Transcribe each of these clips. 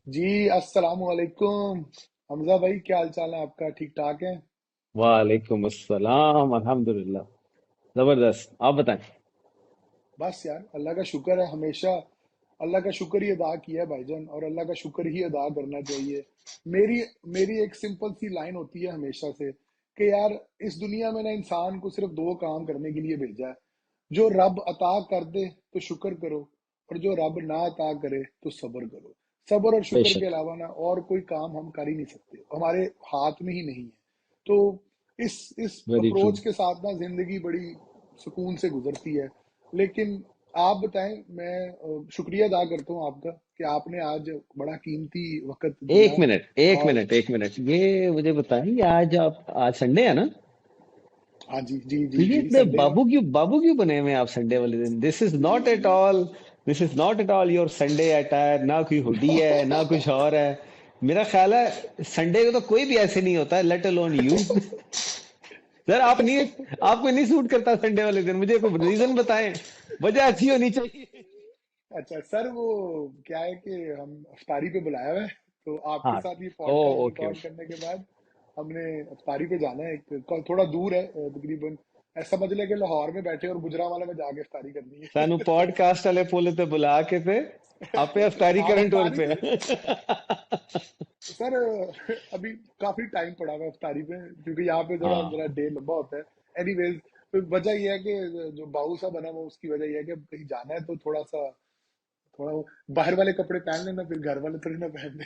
जी अस्सलाम वालेकुम। हमजा भाई, क्या हाल चाल है आपका? ठीक ठाक है? वालेकुम अस्सलाम अल्हम्दुलिल्लाह। जबरदस्त। आप बताएं। बस यार, अल्लाह का शुक्र है हमेशा। अल्लाह का शुक्र ही अदा किया है भाईजान, और अल्लाह का शुक्र ही अदा करना चाहिए। मेरी मेरी एक सिंपल सी लाइन होती है हमेशा से कि यार, इस दुनिया में ना इंसान को सिर्फ दो काम करने के लिए भेजा है। जो रब अता कर दे तो शुक्र करो, और जो रब ना अता करे तो सब्र करो। सब्र और शुक्र के बेशक। अलावा ना और कोई काम हम कर ही नहीं सकते, हमारे हाथ में ही नहीं है। तो इस वेरी ट्रू। अप्रोच के साथ ना जिंदगी बड़ी सुकून से गुजरती है। लेकिन आप बताएं, मैं शुक्रिया अदा करता हूँ आपका कि आपने आज बड़ा कीमती वक्त दिया। एक मिनट, एक और मिनट, एक मिनट, ये मुझे बताएं कि आज संडे है ना? हाँ जी, जी तो जी ये जी, इतने संडे है। बाबू क्यों बने हुए हैं आप संडे वाले दिन? This is not at all your Sunday attire. ना कोई हुडी है, ना कुछ और है। मेरा ख्याल है संडे को तो कोई भी ऐसे नहीं होता, लेट अलोन यू। सर, आपको नहीं सूट करता संडे वाले दिन? मुझे कोई रीजन बताएं। वजह अच्छी होनी चाहिए। अच्छा सर, वो क्या है कि हम अफ्तारी पे बुलाया हुआ है, तो आपके हाँ। साथ ये ओ, पॉडकास्ट ओके रिकॉर्ड ओके। करने के बाद हमने अफ्तारी पे जाना है। थोड़ा दूर है, तकरीबन ऐसा समझ ले कि लाहौर में बैठे और गुजरांवाला में जाके अफ्तारी करनी है। सानू पॉडकास्ट वाले पुल ते बुला के थे आपे अफ्तारी आप करंट टूर अफ्तारी पे। पे सर, अभी काफी टाइम पड़ा हुआ है अफ्तारी पे, क्योंकि यहाँ पे थोड़ा मेरा हाँ। डे लंबा होता है। एनीवेज, तो वजह यह है कि जो बाबू साहब बना हुआ, उसकी वजह यह है कि कहीं जाना है तो थोड़ा वो बाहर वाले कपड़े पहन लेना, फिर घर वाले थोड़ी ना पहनने।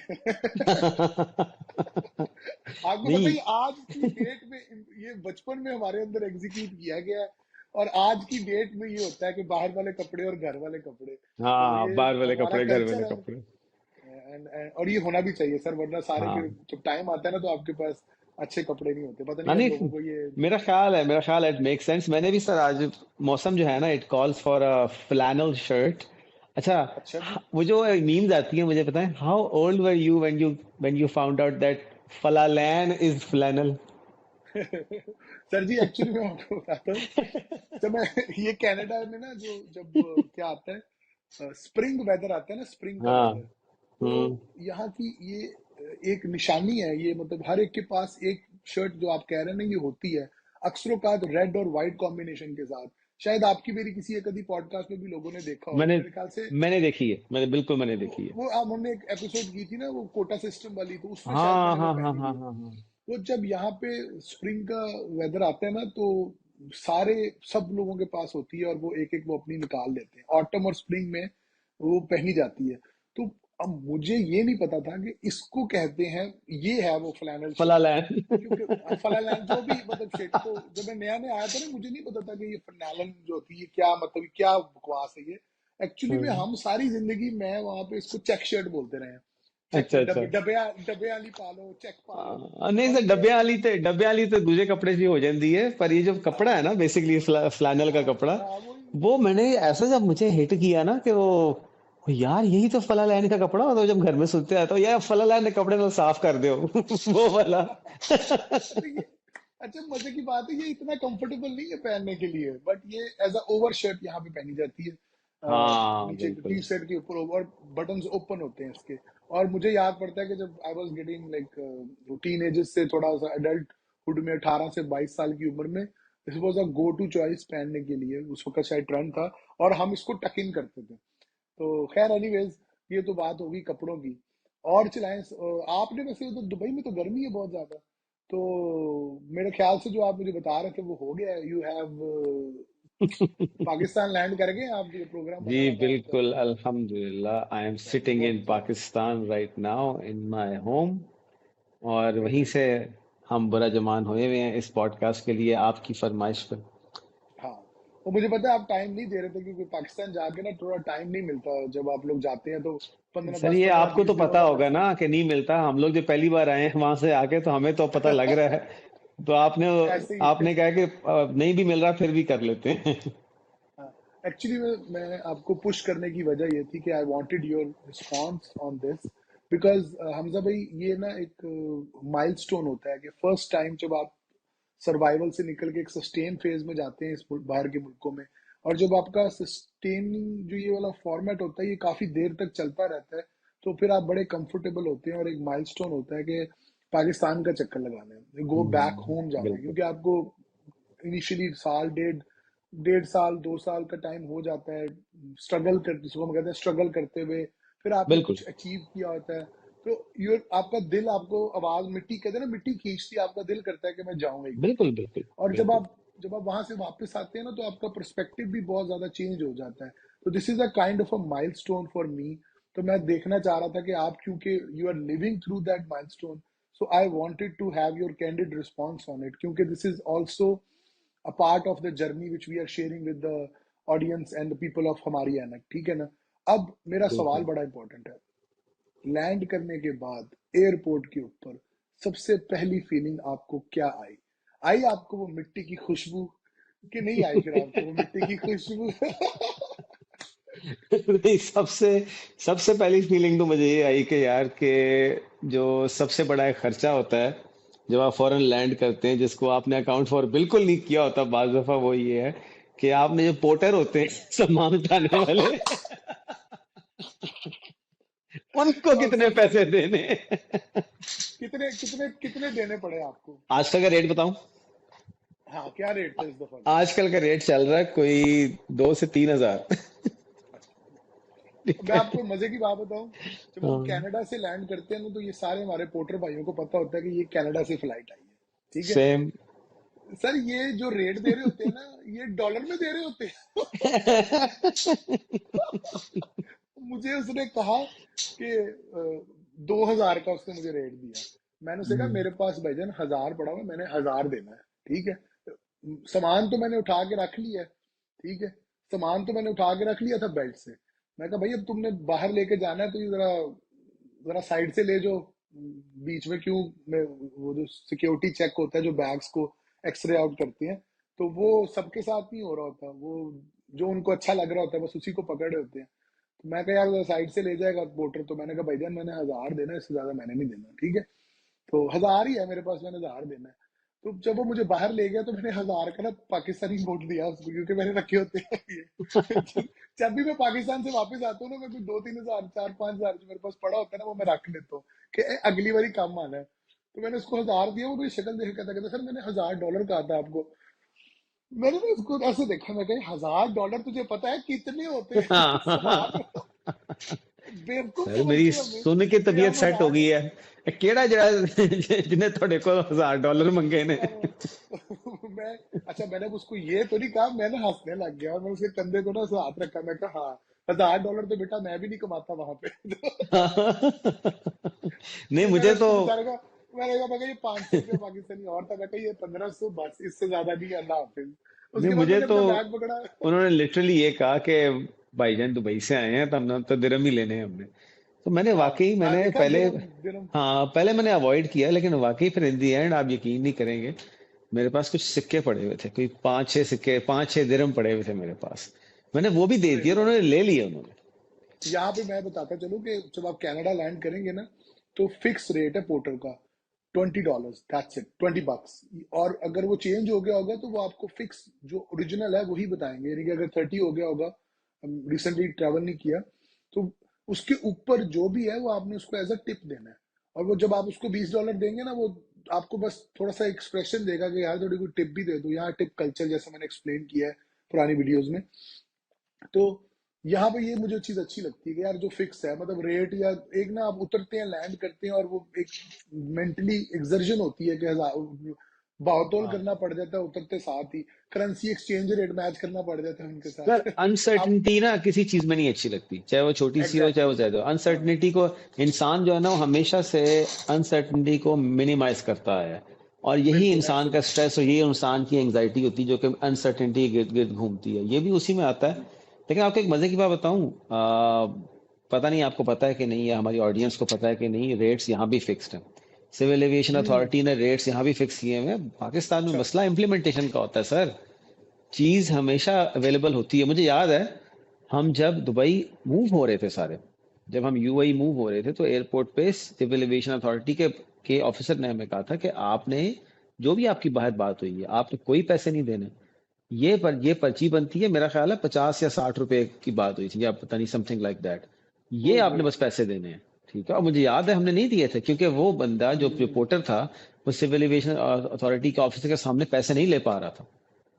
आपको पता नहीं। ही, आज की डेट में ये बचपन में हमारे अंदर एग्जीक्यूट किया गया है, और आज की डेट में ये होता है कि बाहर वाले कपड़े और घर वाले कपड़े। तो हाँ, ये बाहर वाले हमारा कपड़े, घर वाले कल्चर है। कपड़े। और ये होना भी चाहिए सर, वरना सारे फिर हाँ। जब टाइम आता है ना तो आपके पास अच्छे कपड़े नहीं होते। पता नहीं अब नहीं, लोगों को ये। मेरा ख्याल है इट मेक सेंस। मैंने भी सर आज मौसम जो है ना, it calls for a flannel shirt. अच्छा। अच्छा जी। वो जो मीम्स आती है, मुझे बताएं, how old were you when you found out that फलालैन इज फ्लैनल? सर जी, एक्चुअली मैं आपको बताता हूँ। तो मैं ये कनाडा में ना, जो जब क्या आता है, स्प्रिंग वेदर आता है ना, स्प्रिंग का हाँ। वेदर, तो हम्म। यहाँ की ये एक निशानी है। ये मतलब हर एक के पास एक शर्ट जो आप कह रहे हैं ना, ये होती है अक्सरों का रेड और व्हाइट कॉम्बिनेशन के साथ। शायद आपकी मेरी किसी एक आधी पॉडकास्ट में भी लोगों ने देखा होगा, मैंने मेरे ख्याल से। मैंने देखी है, मैंने देखी है। वो आप हमने एक एपिसोड की थी ना, वो कोटा सिस्टम वाली, तो उसमें शायद हाँ मैंने वो हाँ हाँ पहनी हाँ हुई है। हाँ हाँ। वो जब यहाँ पे स्प्रिंग का वेदर आता है ना, तो सारे सब लोगों के पास होती है, और वो एक एक वो अपनी निकाल लेते हैं। ऑटम और स्प्रिंग में वो पहनी जाती है। तो अब मुझे ये नहीं पता था कि इसको कहते हैं, ये है वो फ्लैनल शर्ट। फलालैन। क्योंकि फलालैन जो भी मतलब शेड, तो जब मैं नया नया आया था ना, मुझे नहीं पता था कि ये फलालन जो होती है क्या, मतलब क्या बकवास है ये। एक्चुअली में हम सारी जिंदगी मैं वहां पे इसको चेक शर्ट बोलते रहे हैं। चेक अच्छा अच्छा। डब्बे डब्बे वाली पा लो, चेक पा लो। नहीं सर, और ये डब्बे वाली तो दूसरे कपड़े से हो जाती है, पर ये जो कपड़ा है हाँ ना, बेसिकली फ्लैनल का हाँ कपड़ा, हाँ, वो वो मैंने ऐसा जब मुझे हिट किया ना कि वो यार यही तो फलालैन का कपड़ा होता है। जब घर में सुनते आता हूँ यार, फलालैन ने कपड़े में साफ कर दो। वो वाला। तो ये, अच्छा मजे की बात है, ये इतना कंफर्टेबल नहीं है पहनने के लिए, बट ये एज अ ओवर शर्ट यहाँ पे पहनी जाती है। हाँ नीचे बिल्कुल। टी शर्ट के ऊपर और बटन्स ओपन होते हैं इसके। और मुझे याद पड़ता है कि जब I was getting like teen ages से थोड़ा सा एडल्टहुड में, 18 से 22 साल की उम्र में, this was a go to choice पहनने के लिए। उस वक्त शायद ट्रेंड था, और हम इसको टक इन करते थे। तो खैर, एनीवेज, ये तो बात होगी कपड़ों की। और चलाएं, आपने वैसे उधर दुबई में तो गर्मी है बहुत ज्यादा, तो मेरे ख्याल से जो आप मुझे बता रहे थे वो हो गया। यू हैव पाकिस्तान लैंड कर गए आप, जो प्रोग्राम जी बना हुआ था आपका? बिल्कुल, अल्हम्दुलिल्लाह। आई एम चलिए, सिटिंग इन बहुत बहुत Pakistan right now in my home. और वेरी वहीं गुड। से हम बुरा जमान हुए हुए हैं इस पॉडकास्ट के लिए, आपकी फरमाइश पर। हाँ, तो मुझे पता है आप टाइम नहीं दे रहे थे, क्योंकि पाकिस्तान जाके ना थोड़ा टाइम नहीं मिलता। जब आप लोग जाते हैं तो पंद्रह सर, दस ये पंद्रह आपको बीस तो दिनों पता का होगा रास्ता। ना कि नहीं मिलता। हम लोग जो पहली बार आए हैं वहां से आके, तो हमें तो पता लग रहा है। तो आपने ऐसे ही है। आपने कहा कि नहीं भी मिल रहा फिर भी कर लेते हैं। एक्चुअली मैं आपको पुश करने की वजह ये थी कि I wanted your response on this, because Hamza भाई, ये ना एक माइलस्टोन होता है कि फर्स्ट टाइम जब आप सर्वाइवल से निकल के एक सस्टेन फेज में जाते हैं बाहर के मुल्कों में। और जब आपका सस्टेनिंग जो ये वाला फॉर्मेट होता है, ये काफी देर तक चलता रहता है। तो फिर आप बड़े कंफर्टेबल होते हैं और एक माइलस्टोन होता है कि पाकिस्तान का चक्कर लगाना है, गो बैक होम जाना है, बिल्कुल क्योंकि आपको इनिशियली साल डेढ़ डेढ़ साल 2 साल का टाइम हो जाता है स्ट्रगल कर, जिसको हम कहते हैं स्ट्रगल करते हुए, फिर आपने बिल्कुल कुछ अचीव किया होता है, तो ये आपका दिल, आपको आवाज मिट्टी कहते हैं ना, मिट्टी खींचती है, आपका दिल करता है कि मैं जाऊं एक बार। बिल्कुल बिल्कुल और जब बिल्कुल आप जब आप वहां से वापस आते हैं ना, तो आपका पर्सपेक्टिव भी बहुत ज्यादा चेंज हो जाता है। तो this is a kind of a milestone for me. तो मैं देखना चाह रहा था कि आप, क्योंकि you are living through that milestone, so I wanted to have your candid response on it, क्योंकि this is also a part of the journey which we are sharing with the audience and the people of हमारी ऐनक, ठीक है ना। अब मेरा सवाल बिल्कुल। बड़ा इंपॉर्टेंट है। लैंड करने के बाद एयरपोर्ट के ऊपर सबसे पहली फीलिंग आपको क्या आई? आई आपको वो मिट्टी की खुशबू, कि नहीं आई फिर आपको वो मिट्टी की खुशबू? नहीं, सबसे सबसे पहली फीलिंग तो मुझे ये आई कि यार के जो सबसे बड़ा एक खर्चा होता है जब आप फॉरेन लैंड करते हैं, जिसको आपने अकाउंट फॉर बिल्कुल नहीं किया होता बाज दफा, वो ये है कि आपने जो पोर्टर होते हैं सामान उठाने वाले, उनको और कितने सबसे पैसे देने। कितने कितने कितने देने पड़े आपको? आजकल का रेट बताऊं? हाँ, क्या रेट था इस दफा का? आजकल का रेट चल रहा है कोई 2 से 3 हजार। मैं आपको मजे की बात बताऊं, जब हम हाँ, कनाडा से लैंड करते हैं ना, तो ये सारे हमारे पोर्टर भाइयों को पता होता है कि ये कनाडा से फ्लाइट आई है, ठीक है। सेम। सर, ये जो रेट दे रहे होते हैं ना, ये डॉलर में दे रहे होते हैं। मुझे उसने कहा कि 2,000 का उसने मुझे रेट दिया। मैंने उसे कहा मेरे पास भाईजान 1,000 पड़ा हुआ, मैंने 1,000 देना है, ठीक है। सामान तो मैंने उठा के रख लिया है, ठीक है। सामान तो मैंने उठा के रख लिया था बेल्ट से। मैं कहा भाई, अब तुमने बाहर लेके जाना है तो ये जरा जरा साइड से ले जाओ, बीच में क्यों? मैं, वो जो सिक्योरिटी चेक होता है जो बैग्स को एक्सरे आउट करते हैं, तो वो सबके साथ नहीं हो रहा होता, वो जो उनको अच्छा लग रहा होता है बस उसी को पकड़े होते हैं। तो मैं कहा यार साइड से ले जाएगा पोर्टर, तो मैंने कहा भाईजान मैंने 1,000 देना है, इससे ज्यादा मैंने नहीं देना, ठीक है। तो 1,000 ही है मेरे पास, मैंने 1,000 देना है। तो जब वो मुझे बाहर ले गया, तो मैंने 1,000 का ना पाकिस्तानी नोट दिया उसको, क्योंकि मैंने रखे होते हैं ये। जब भी मैं पाकिस्तान से वापस आता हूँ ना, मैं कुछ 2-3 हजार, 4-5 हजार जो मेरे पास पड़ा होता है ना, वो मैं रख लेता हूँ कि अगली बारी काम आना है। तो मैंने उसको 1,000 दिया, वो मेरी शक्ल देख के कहता, सर मैंने $1,000 कहा था आपको। मैंने ना उसको ऐसे देखा, मैं कहा $1,000 तुझे पता है कितने होते हैं? साहब, हाँ। बेवकूफ सर मेरी समझते हो हमें सुन के कि तबीयत हम सेट हो गई 1,000। है। केड़ा जरा जिन्हें थोड़े को $1,000 मंगे ने। अरे, मैं, अच्छा मैंने उसको ये तो नहीं कहा, मैंने हंसने लग गया और मैं उसके कंधे को ना ऐसे हाथ रखा, मैं कहा हाँ, $1,000 तो बेटा मैं भी नहीं कमाता वहां पे। नहीं, फिर मैंने मुझे तो उसको बेचारे का, मैं कहा ये 500 रुपया पाकिस्तानी और था, मैं कहा ये 1,500 बस, इससे ज्यादा नहीं, अल्लाह हाफिज। नहीं, उसके बाद मुझे मैंने तो अपना बैग पकड़ा। उन्होंने लिटरली ये कहा कि भाईजान दुबई से आए हैं तो हमने तो दिरहम ही लेने हैं हमने। तो मैंने हाँ, वाकई मैंने देखा, पहले, दिरम दिरम। हाँ पहले मैंने अवॉइड किया, लेकिन वाकई फिर इन दी एंड आप यकीन नहीं करेंगे, मेरे पास कुछ सिक्के पड़े हुए थे, कोई 5-6 सिक्के, 5-6 दिरहम पड़े हुए थे मेरे पास। मैंने वो भी दे अरे दिए और यार, उन्होंने ले लिए उन्होंने। यहाँ पे मैं बताता चलूँ कि जब आप कनाडा लैंड करेंगे ना, तो फिक्स रेट है पोर्टर का, $20, दैट्स इट, $20। और अगर वो चेंज हो गया होगा, तो वो आपको फिक्स जो ओरिजिनल है वही बताएंगे, यानी कि अगर 30 हो गया होगा, रिसेंटली ट्रैवल नहीं किया, तो उसके ऊपर जो भी है वो आपने उसको एज अ टिप देना है। और वो जब आप उसको $20 देंगे ना, वो आपको बस थोड़ा सा एक्सप्रेशन देगा कि यार थोड़ी कोई टिप भी दे दो, यहाँ टिप कल्चर जैसा मैंने एक्सप्लेन किया है पुरानी वीडियोज में। तो यहाँ पे ये मुझे चीज अच्छी लगती है कि यार जो फिक्स है, मतलब रेट, या एक ना आप उतरते हैं लैंड करते हैं और वो एक मेंटली एक्सर्जन होती है कि भावतोल हाँ करना पड़ जाता है उतरते साथ ही, करेंसी एक्सचेंज रेट मैच करना पड़ जाता है उनके सर, साथ। आप, अनसर्टिनिटी ना किसी चीज में नहीं अच्छी लगती, चाहे वो छोटी सी हो चाहे एग्जैक्टली वो ज्यादा हो। exactly, हाँ। अनसर्टिनिटी को इंसान जो है ना, वो हमेशा से अनसर्टिनिटी को मिनिमाइज करता है। और यही बिल्कुल, इंसान का एब्सोल्युटली। स्ट्रेस और यही इंसान की एंजाइटी होती है जो कि अनसर्टिनिटी के गिर्द गिर्द घूमती है, ये भी उसी में आता है। लेकिन आपको एक मजे की बात बताऊं, पता नहीं आपको पता है कि नहीं, या हमारी ऑडियंस को पता है कि नहीं, रेट्स यहाँ भी फिक्स्ड हैं। सिविल एविएशन अथॉरिटी ने रेट्स यहाँ भी फिक्स किए हुए हैं। पाकिस्तान में अच्छा। मसला इम्प्लीमेंटेशन का होता है सर। चीज हमेशा अवेलेबल होती है। मुझे याद है, हम जब दुबई मूव हो रहे थे सारे, जब हम यूएई मूव हो रहे थे, तो एयरपोर्ट पे सिविल एविएशन अथॉरिटी के ऑफिसर ने हमें कहा था कि आपने, जो भी आपकी बाहर बात हुई है, आपने कोई पैसे नहीं देने। ये पर्ची बनती है, मेरा ख्याल है 50 या 60 रुपए की बात हुई थी, या पता नहीं, समथिंग लाइक दैट। ये ओए आपने होए। बस पैसे देने हैं। ठीक है। और मुझे याद है हमने नहीं दिए थे, क्योंकि वो बंदा जो हम्म रिपोर्टर था वो सिविल एविएशन अथॉरिटी के ऑफिसर के सामने पैसे नहीं ले पा रहा था,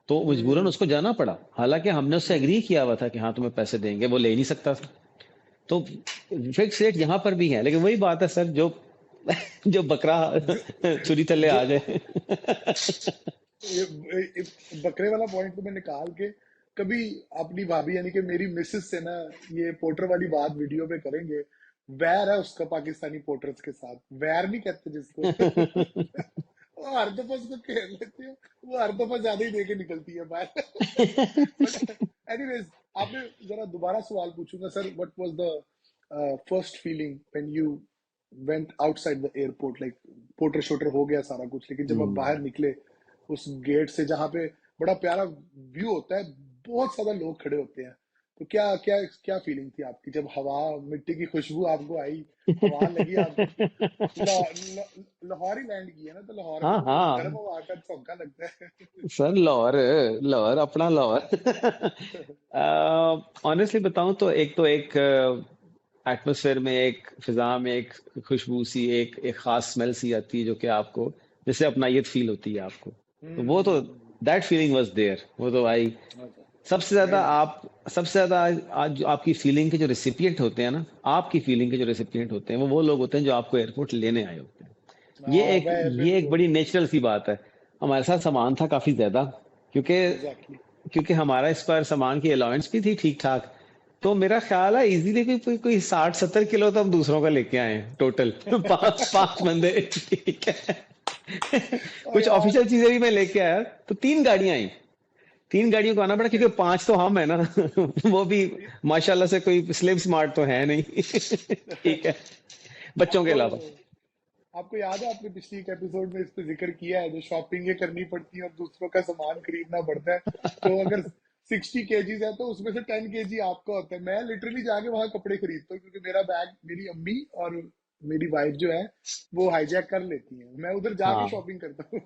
तो मजबूरन हम्म उसको जाना पड़ा। हालांकि हमने उससे हम्म एग्री किया हुआ था कि हाँ तुम्हें पैसे देंगे, वो ले ही नहीं सकता था। तो फिक्स रेट यहाँ पर भी है, लेकिन वही बात है सर, जो जो बकरा जो छुरी तले जो आ जाए। ये बकरे वाला पॉइंट तो मैं निकाल के कभी अपनी भाभी यानी कि मेरी मिसेस से ना ये पोर्टर वाली बात वीडियो पे करेंगे। वैर है उसका पाकिस्तानी पोर्टर्स के साथ, वैर नहीं कहते जिसको। वो हर दफा उसको खेल लेते हो, वो हर दफा ज्यादा ही दे के निकलती है बाहर। बट एनीवेज, आपने जरा दोबारा सवाल पूछूंगा sir, what was the first feeling when you went outside the airport, like porter sorter हो गया सारा कुछ, लेकिन जब आप बाहर हम्म। निकले उस गेट से जहाँ पे बड़ा प्यारा व्यू होता है, बहुत ज्यादा लोग खड़े होते हैं, तो क्या क्या क्या फीलिंग थी आपकी जब हवा, मिट्टी की खुशबू आपको आई, हवा लगी आपको? लाहौर ही लैंड किया ना, तो लाहौर में हाँ तो वो गर्म हाँ हवा का झोंका लगता है। सर, लाहौर, लाहौर अपना लाहौर। ऑनेस्टली बताऊं तो एक एटमॉस्फेयर में, एक फिजा में एक खुशबू सी, एक खास स्मेल सी आती है, जो कि आपको जैसे अपनायत फील होती है आपको। तो वो तो दैट फीलिंग वाज देयर, वो तो आई। अच्छा, सबसे वेरी ज्यादा नाइस। आप सबसे ज्यादा आज जो आपकी फीलिंग के जो रेसिपिएंट होते हैं ना, आपकी फीलिंग के जो रेसिपिएंट होते हैं, वो लोग होते हैं जो आपको एयरपोर्ट लेने आए होते हैं। ये हाँ, एक वह ये एक बिल्कुल। बड़ी नेचुरल सी बात है। हमारे साथ सामान था काफी ज्यादा, क्योंकि एग्जैक्टली। क्योंकि हमारा इस पर सामान की अलाउंस भी थी ठीक ठाक। तो मेरा ख्याल है इजीली कोई 60-70 किलो तो हम दूसरों का लेके आए हैं टोटल। पांच पांच बंदे, ठीक है। और कुछ यार, ऑफिशियल चीजें भी मैं लेके आया, तो 3 गाड़ियां आई। 3 गाड़ियों को आना पड़ा, क्योंकि 5 तो हम है ना। वो भी माशाल्लाह से कोई स्लिम स्मार्ट तो है नहीं। ठीक है, बच्चों के आपको अलावा। आपको याद है आपने पिछली एक एपिसोड में इस पे जिक्र किया है, जो शॉपिंग ये करनी पड़ती है और दूसरों का सामान खरीदना पड़ता है, तो अगर 60 केजीज है तो उसमें से 10 केजी आपका होता है। मैं लिटरली जाके वहां कपड़े खरीदता हूँ, क्योंकि मेरा बैग मेरी अम्मी और मेरी वाइफ जो है वो हाईजैक कर लेती है, मैं उधर जाके हाँ, शॉपिंग करता हूँ।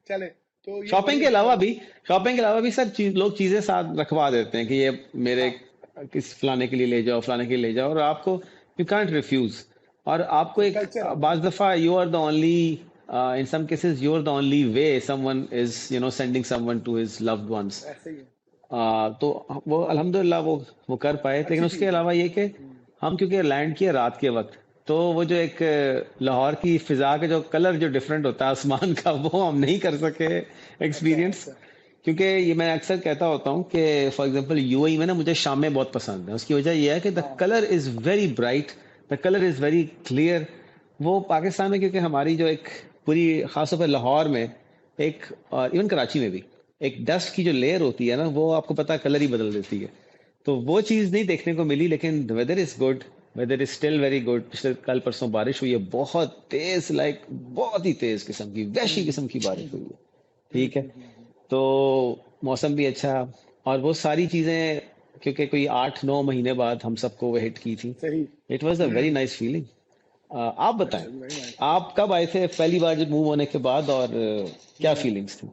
चले, तो ये शॉपिंग बड़ी के अच्छी अलावा बात भी शॉपिंग के अलावा भी सर लोग चीजें साथ रखवा देते हैं कि ये मेरे हाँ, किस फलाने के लिए ले जाओ, फलाने के लिए ले जाओ, और आपको यू कांट रिफ्यूज। और आपको एक कल्चर है ना। बाज दफा you are the only, in some cases you are the only way someone is sending someone to his loved ones. ऐसे ही है। तो वो अल्हम्दुलिल्लाह वो कर पाए, लेकिन अच्छी उसके चीज है। अलावा ये कि हम क्योंकि लैंड किए रात के वक्त, तो वो जो एक लाहौर की फिजा के जो कलर जो डिफरेंट होता है आसमान का, वो हम नहीं कर सके अच्छा एक्सपीरियंस। अच्छा। क्योंकि ये मैं अक्सर कहता होता हूँ कि फॉर एग्जांपल यूएई में ना मुझे शामें बहुत पसंद है। उसकी वजह यह है कि द हाँ colour is very bright, the colour is very clear. वो पाकिस्तान में, क्योंकि हमारी जो एक पूरी खासतौर पर लाहौर में एक, और इवन कराची में भी, एक डस्ट की जो लेयर होती है ना, वो आपको पता है कलर ही बदल देती है। तो वो चीज नहीं देखने को मिली, लेकिन weather is good, weather is still very good. पिछले कल परसों बारिश हुई है, बहुत तेज, लाइक बहुत ही तेज किस्म की, वैशी किस्म की बारिश हुई है। ठीक है, तो मौसम भी अच्छा, और वो सारी चीजें, क्योंकि कोई 8-9 महीने बाद हम सबको वो हिट की थी। सही। It was a very nice feeling. आप बताएं, अच्छा जी, वेरी नाइस। आप कब आए थे पहली बार जब मूव होने के बाद, और क्या फीलिंग्स थी?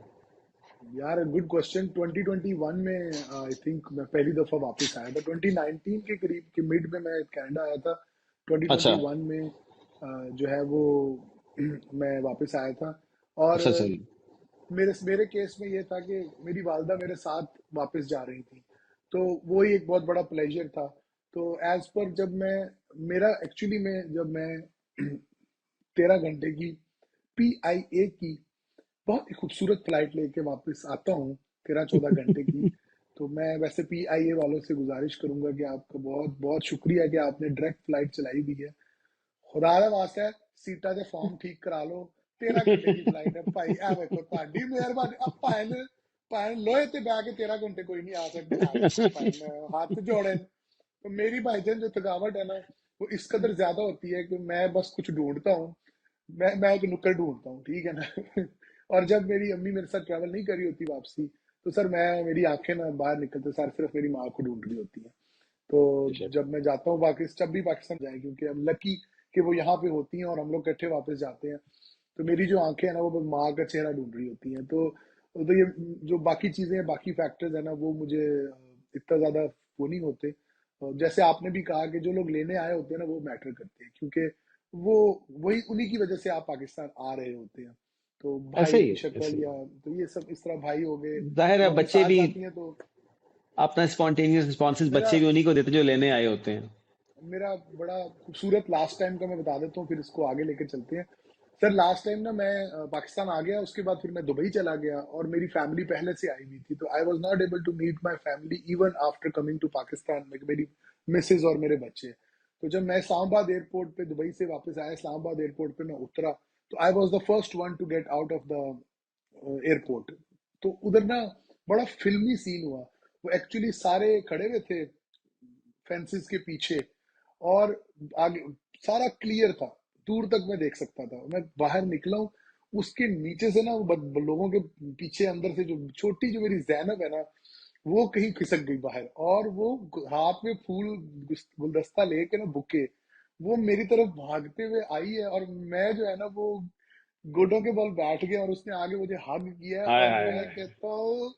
यार, गुड क्वेश्चन। 2021 में आई थिंक मैं पहली दफा वापस आया था। 2019 के करीब के मिड में मैं कनाडा आया था। अच्छा, 2021 में जो है वो मैं वापस आया था। और अच्छा, सही। मेरे मेरे केस में ये था कि मेरी वालदा मेरे साथ वापस जा रही थी, तो वो ही एक बहुत बड़ा प्लेजर था। तो एज पर जब मैं मेरा एक्चुअली में जब मैं 13 घंटे की PIA की बहुत ही खूबसूरत फ्लाइट लेके वापस आता हूँ, 13-14 घंटे की, तो मैं वैसे PIA वालों से गुजारिश करूंगा कि आपका बहुत बहुत शुक्रिया कि आपने डायरेक्ट फ्लाइट चलाई हुई है। खुदा ਦਾ वास्ता है, सीटा के फॉर्म ठीक करा लो। 13 घंटे की फ्लाइट है भाई, ए वेखो ਤੁਹਾਡੀ ਮਿਹਰਬਾਨੀ। ਆ ਭਾਵੇਂ ਭਾਵੇਂ ਲੋਹੇ ਤੇ ਬਹਿ ਕੇ 13 घंटे कोई नहीं आ सकता, ए वेखो भाई हाथ जोड़े। तो मेरी भाईजान जो थकावट है ना, वो इस कदर ज्यादा होती है कि मैं बस कुछ ढूंढता हूँ, मैं एक नुक्कड़ ढूंढता हूँ, ठीक है ना। और जब मेरी अम्मी मेरे साथ ट्रैवल नहीं करी होती वापसी, तो सर मैं मेरी आंखें ना बाहर निकलते सर सिर्फ मेरी माँ को ढूंढ रही होती है। तो जब मैं जाता हूँ पाकिस्तान, जब भी पाकिस्तान जाए, क्योंकि हम लकी कि वो यहाँ पे होती हैं और हम लोग इकट्ठे वापस जाते हैं, तो मेरी जो आंखें हैं ना वो बस माँ का चेहरा ढूंढ रही होती हैं। तो ये जो बाकी चीजें हैं, बाकी फैक्टर्स है ना, वो मुझे इतना ज्यादा वो नहीं होते। जैसे आपने भी कहा कि जो लोग लेने आए होते हैं ना वो मैटर करते हैं, क्योंकि वो वही उन्हीं की वजह से आप पाकिस्तान आ रहे होते हैं। तो ऐसे भाई ही की है, शक्ल ऐसे ही या तो ये सब इस तरह भाई हो गए, है। जाहिर है वापस बच्चे साथ भी जाती हैं तो अपना स्पॉन्टेनियस रिस्पॉन्सेज मेरा बच्चे भी उन्हीं को देते जो लेने आए होते हैं। मेरा बड़ा खूबसूरत लास्ट टाइम का मैं बता देता हूँ, फिर इसको आगे लेकर चलते हैं। सर लास्ट टाइम ना मैं पाकिस्तान आ गया, उसके बाद फिर मैं दुबई चला गया और मेरी फैमिली पहले से आई हुई थी, तो I was not able to meet my family even after coming to Pakistan, मेरी मिसेज और मेरे बच्चे। तो जब मैं इस्लामाबाद एयरपोर्ट पे दुबई से वापस आया, इस्लामाबाद एयरपोर्ट पे मैं उतरा, तो I was the first one to get out of the airport. तो उधर ना बड़ा फिल्मी सीन हुआ। वो एक्चुअली सारे खड़े हुए थे फेंसेस के पीछे, और आगे सारा क्लियर था, दूर तक मैं देख सकता था। मैं बाहर निकला हूँ, उसके नीचे से ना वो लोगों के पीछे अंदर से जो छोटी जो मेरी जैनब है ना, वो कहीं खिसक गई बाहर, और वो हाथ में फूल गुलदस्ता लेके ना बुके, वो मेरी तरफ भागते हुए आई है, और मैं जो है ना वो घुटनों के बल बैठ गया, और उसने आगे मुझे हग किया, हाय और हाय मैं हाय, कहता हूँ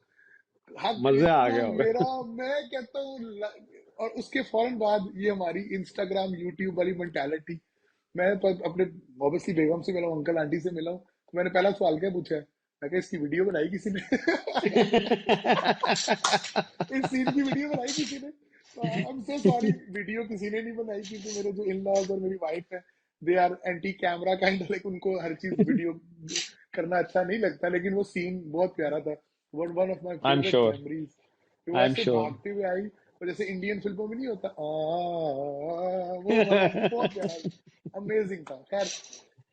हक मजे आ इतना गया मेरा, होगा। मैं कहता हूँ और उसके फौरन बाद ये हमारी इंस्टाग्राम यूट्यूब वाली मेंटालिटी। मैं तो अपने ऑब्वियसली बेगम से मिला हूँ, अंकल आंटी से मिला हूँ, तो मैंने पहला सवाल क्या पूछा है, मैं कहा इसकी वीडियो बनाई किसी ने? इस सीन की वीडियो बनाई किसी ने? आई एम सो सॉरी, वीडियो किसी ने नहीं बनाई, क्योंकि मेरे जो इन लॉज और मेरी वाइफ है, they are anti camera kind, like उनको हर चीज वीडियो करना अच्छा नहीं लगता, लेकिन वो सीन बहुत प्यारा था। One of my I am favourite sure, memories. वो आई एम ऐसे श्योर। भागते हुए आई, और जैसे इंडियन फिल्मों में नहीं होता वो वाला, बहुत प्यारा, अमेजिंग था। खैर,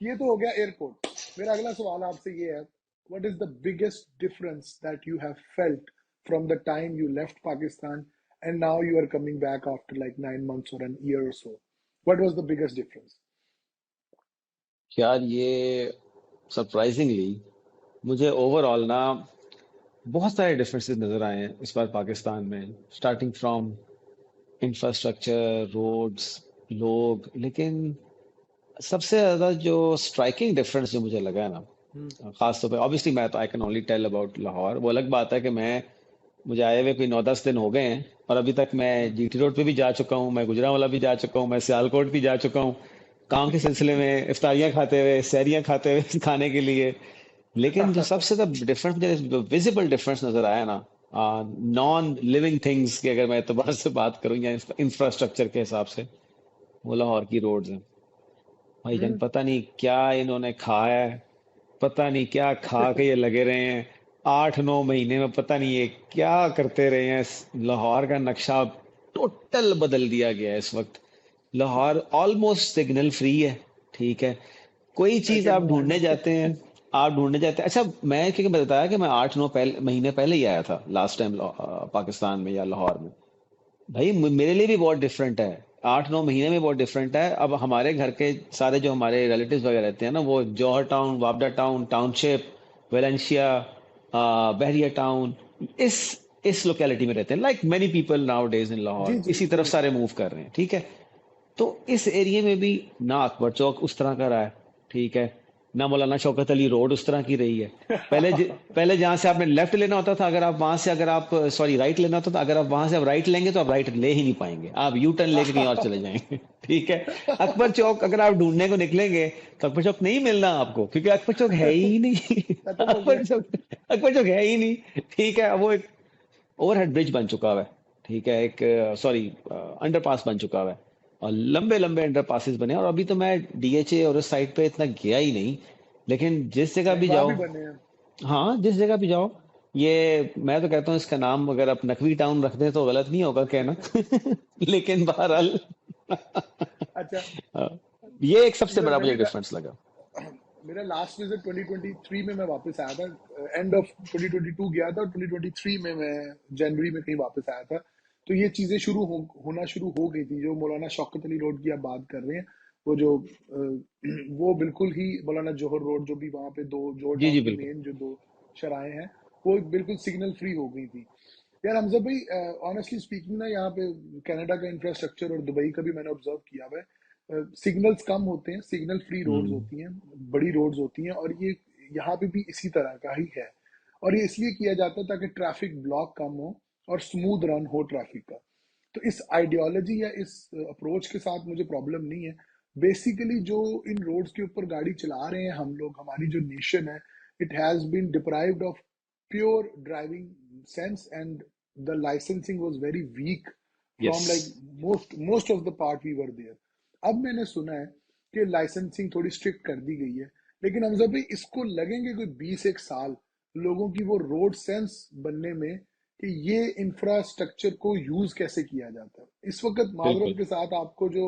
ये तो हो गया एयरपोर्ट। मेरा अगला सवाल आपसे ये है, what is the biggest difference that you have felt from the time you left Pakistan and now you are coming back after like 9 months or an year or so? What was the biggest difference? यार ये surprisingly मुझे overall ना बहुत सारे differences नजर आए हैं इस बार पाकिस्तान में, स्टार्टिंग फ्रॉम इंफ्रास्ट्रक्चर, रोड्स, लोग। लेकिन सबसे ज्यादा जो स्ट्राइकिंग डिफरेंस जो मुझे लगा है हम्म। ना, खास तौर पे ऑब्वियसली मैं तो I can only tell about Lahore. वो अलग बात है कि मैं मुझे आए हुए कोई 9-10 दिन हो गए हैं और अभी तक मैं हम्म। जीटी रोड पे भी जा चुका हूँ, मैं गुजरांवाला भी जा चुका हूँ, मैं सियालकोट भी जा चुका हूँ काम के सिलसिले में, इफ्तारियां खाते हुए, सहरियां खाते हुए खाने के लिए। लेकिन जो सबसे ज्यादा डिफरेंस मुझे, जो विजिबल डिफरेंस नजर आया ना, नॉन लिविंग थिंग्स की अगर मैं एतबार से बात करूं या इंफ्रास्ट्रक्चर के हिसाब से, वो लाहौर की रोड्स हैं। भाईजान हम्म। पता नहीं क्या इन्होंने खाया है, पता नहीं क्या खा के ये लगे रहे हैं 8-9 महीने में, पता नहीं ये क्या करते रहे हैं। लाहौर का नक्शा टोटल बदल दिया गया है इस वक्त। लाहौर ऑलमोस्ट सिग्नल फ्री है, ठीक है। कोई आई चीज कैन आप मूव ऑन। ढूंढने जाते हैं, आप ढूंढने जाते हैं। अच्छा, मैं क्योंकि बताया कि मैं 8-9 महीने पहले ही आया था लास्ट टाइम पाकिस्तान में या लाहौर में। भाई मेरे लिए भी बहुत डिफरेंट है, 8-9 महीने में बहुत डिफरेंट है। अब हमारे घर के सारे जो हमारे रिलेटिव्स वगैरह रहते हैं ना, वो जौहर टाउन, वापडा town, township, Valencia, Bahria town, इस इस लोकेलिटी में रहते हैं। Like many people nowadays in जी लाहौर जी इसी जी। तरफ सारे मूव कर रहे हैं, ठीक है। तो इस एरिया में भी ना अकबर चौक उस तरह का रहा है, ठीक है, ना मौलाना शौकत अली रोड उस तरह की रही है। पहले जहां से आपने लेफ्ट लेना होता था, अगर आप वहां से अगर आप सॉरी राइट लेना होता था, अगर आप वहां से आप राइट लेंगे तो आप राइट ले ही नहीं पाएंगे, आप यू टर्न लेके कहीं और चले जाएंगे। ठीक है। अकबर चौक अगर आप ढूंढने को निकलेंगे तो अकबर चौक नहीं मिलना आपको, क्योंकि अकबर चौक है ही नहीं। खत्म हो गया। अकबर चौक है ही नहीं, ठीक है। वो एक ओवरहेड ब्रिज बन चुका हुआ है, ठीक है, एक सॉरी अंडरपास बन चुका हुआ है, और लंबे लंबे अंडरपासेस बने हैं। और अभी तो मैं डीएचए और उस साइड पे इतना गया ही नहीं, लेकिन जिस जगह नहीं, भी वहां जाओ, भी बने हैं। हाँ जिस जगह भी जाओ, ये मैं तो कहता हूँ इसका नाम अगर आप नकवी टाउन रख दें तो गलत नहीं होगा कहना। लेकिन बहरहाल अच्छा, ये एक सबसे इधर बड़ा मुझे मैंने डिफरेंस लगा। मेरा लास्ट विजिट 2023 में मैं वापस आया था। एंड ऑफ 2022 गया था, और 2023 में मैं जनवरी में कहीं वापस आया था। तो ये चीजें होना शुरू हो गई थी, जो मौलाना शौकत अली रोड की आप बात कर रहे हैं, वो जो वो बिल्कुल ही मौलाना जोहर रोड, जो भी वहां पे दो जोहर जी जी टाउन की बिल्कुल। मेन जो दो शराहें हैं, वो बिल्कुल सिग्नल फ्री हो गई थी। यार हमजा भाई, ऑनेस्टली स्पीकिंग ना, यहाँ पे कनाडा का इंफ्रास्ट्रक्चर और दुबई का भी मैंने ऑब्जर्व किया हुआ है। सिग्नल्स कम होते हैं, सिग्नल फ्री रोड्स हम्म। होती हैं, बड़ी रोड्स होती हैं, और ये यहाँ पे भी इसी तरह का ही है। और ये इसलिए किया जाता है ताकि ट्रैफिक ब्लॉक कम हो और स्मूथ रन हो ट्रैफिक का। तो इस आइडियोलॉजी या इस अप्रोच के साथ मुझे प्रॉब्लम नहीं है। बेसिकली जो इन रोड्स के ऊपर गाड़ी चला रहे हैं हम लोग, हमारी जो नेशन है, it has been deprived of pure driving sense, and the licensing was very weak yes. From like most of the part we were there. अब मैंने सुना है कि लाइसेंसिंग थोड़ी स्ट्रिक्ट कर दी गई है, लेकिन हम सब भी इसको लगेंगे कोई 20 एक साल लोगों की वो रोड सेंस बनने में कि ये इंफ्रास्ट्रक्चर को यूज कैसे किया जाता है। इस वक्त माजरत बिल्कुल। के साथ आपको जो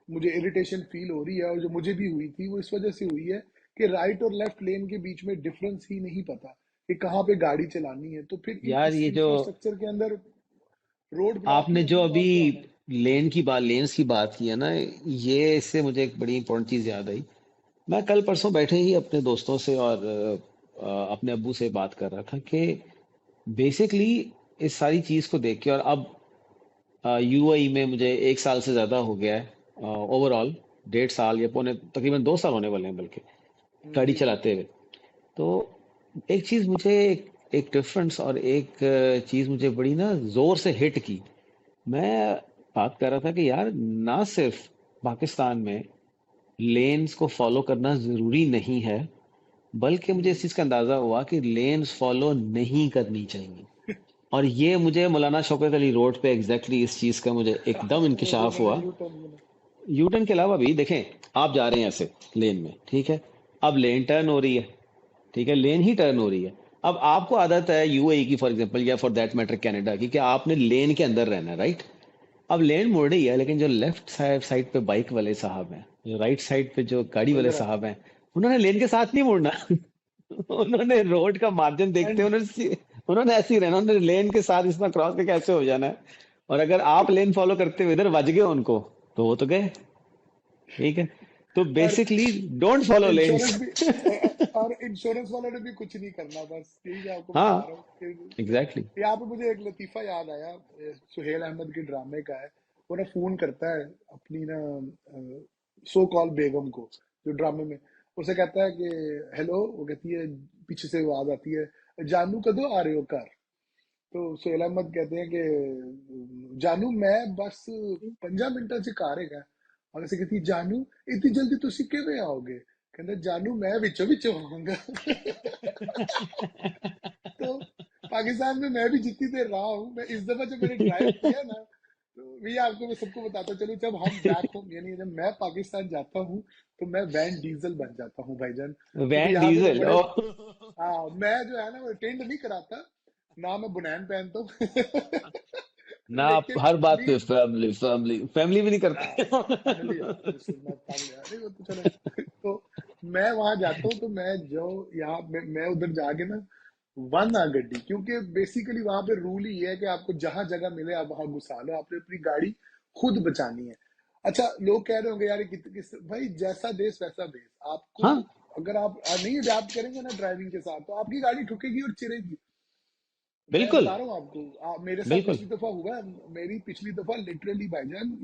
मुझे इरिटेशन फील हो रही है, और जो मुझे भी हुई थी, वो इस वजह से हुई है कि राइट और लेफ्ट लेन के बीच में डिफरेंस ही नहीं पता कि कहाँ पे गाड़ी चलानी है। तो फिर यार इस ये जो इंफ्रास्ट्रक्चर के अंदर रोड ब्लॉक ही आपने जो होगी अभी और क्या है। लेन्स की बात की है ना, ये इससे मुझे एक बड़ी इंपॉर्टेंट चीज याद आई। मैं कल परसों बैठे ही अपने दोस्तों से और अपने अब्बू से बात कर रहा था कि बेसिकली इस सारी चीज को देख के, और अब यूएई में मुझे 1 साल से ज्यादा हो गया है ओवरऑल, 1.5 साल या पौने तकरीबन 2 साल होने वाले हैं बल्कि गाड़ी जी जी। चलाते हुए। तो एक चीज मुझे एक डिफरेंस और एक चीज मुझे बड़ी ना जोर से हिट की। मैं बात कर रहा था कि यार ना सिर्फ पाकिस्तान में लेन्स को फॉलो करना जरूरी नहीं है, बल्कि मुझे इस हम्म। चीज का अंदाजा हुआ कि लेन्स फॉलो नहीं करनी चाहिए। और ये मुझे मौलाना शौकत अली रोड पे एग्जैक्टली इस चीज का मुझे एकदम वो जो इंकिशाफ मैंने हुआ। यू टर्न बोला। यू टर्न के अलावा भी देखें, आप जा रहे हैं ऐसे लेन में, ठीक है, अब लेन टर्न हो रही है, ठीक है, लेन ही टर्न हो रही है। अब आपको आदत है यूएई की फॉर एग्जांपल, या फॉर दैट मैटर कनाडा की, कि आपने लेन के अंदर रहना है, राइट। अब लेन मुड़ रही है, लेकिन जो लेफ्ट साइड साइड पे बाइक वाले साहब हैं, जो राइट साइड पे जो गाड़ी वाले गुजर रहा साहब हैं, उन्होंने लेन के साथ नहीं मुड़ना। उन्होंने रोड का मार्जिन है। देखते एंड हैं, उन्होंने ऐसे ही रहना, उन्होंने लेन के साथ इतना क्रॉस करके ऐसे हो जाना है। और अगर आप लेन फॉलो करते हुए इधर बज गए उनको, तो वो तो गए। ठीक है। तो और basically don't follow lens. Insurance भी, और इंश्योरेंस वालों ने भी कुछ नहीं करना, बस यही मैं आपको हाँ, बता रहा हूँ कि एग्जैक्टली। यहाँ पे मुझे एक लतीफा याद आया, सुहेल अहमद के ड्रामे का है। वो ना फोन करता है अपनी ना सो कॉल बेगम को, जो ड्रामे में, उसे कहता है कि हेलो, वो कहती है, पीछे से आवाज आती है, जानू कदों आ रहे हो घर। तो सुहेल अहमद कहते हैं कि जानू मैं बस 5 मिनटाਂ ਚ ਘਰ ਹੈਗਾ। और ऐसे कहती है, जानू इतनी जल्दी तुसी किवें आओगे? कहता जानू मैं विचों विचों आऊंगा। तो पाकिस्तान में मैं भी जितनी देर रहा हूँ, मैं इस दफा जब मैंने ड्राइव किया ना, तो भैया आपको मैं सबको बताता चलूं, जब हम बैक होम यानी जब मैं पाकिस्तान जाता हूँ, तो मैं वैन डीजल बन जाता हूँ भाईजान, क्योंकि वैन यहाँ पे तो डीजल बड़े, ओ। हाँ मैं जो है ना वो टेंट नहीं कराता, ना मैं बुनैन पहनता हूँ। ना आप लेकिन हर बात पे प्लीज, फैमिली फैमिली फैमिली भी नहीं हाँ फैमिली, करते। ऑब्वियसली मैं फैमिली, नहीं वो तो चलो। तो मैं वहां जाता हूँ, तो मैं जो यहाँ मैं उधर जाके ना वन आ गड्डी, क्योंकि बेसिकली वहां पे रूल ही है कि आपको जहां जगह मिले आप वहां घुसा लो, आपने अपनी गाड़ी खुद बचानी है। अच्छा, लोग कह रहे होंगे यार ये किस भाई, जैसा देश वैसा बेस। आपको हाँ, अगर आप नहीं अडेप्ट करेंगे ना ड्राइविंग के साथ, तो आपकी गाड़ी ठुकेगी और चिरेगी। मैं बिल्कुल बता रहा हूँ आपको, मेरे साथ बिल्कुल। पिछली दफा हुआ है। मेरी पिछली दफा लिटरली भाईजान,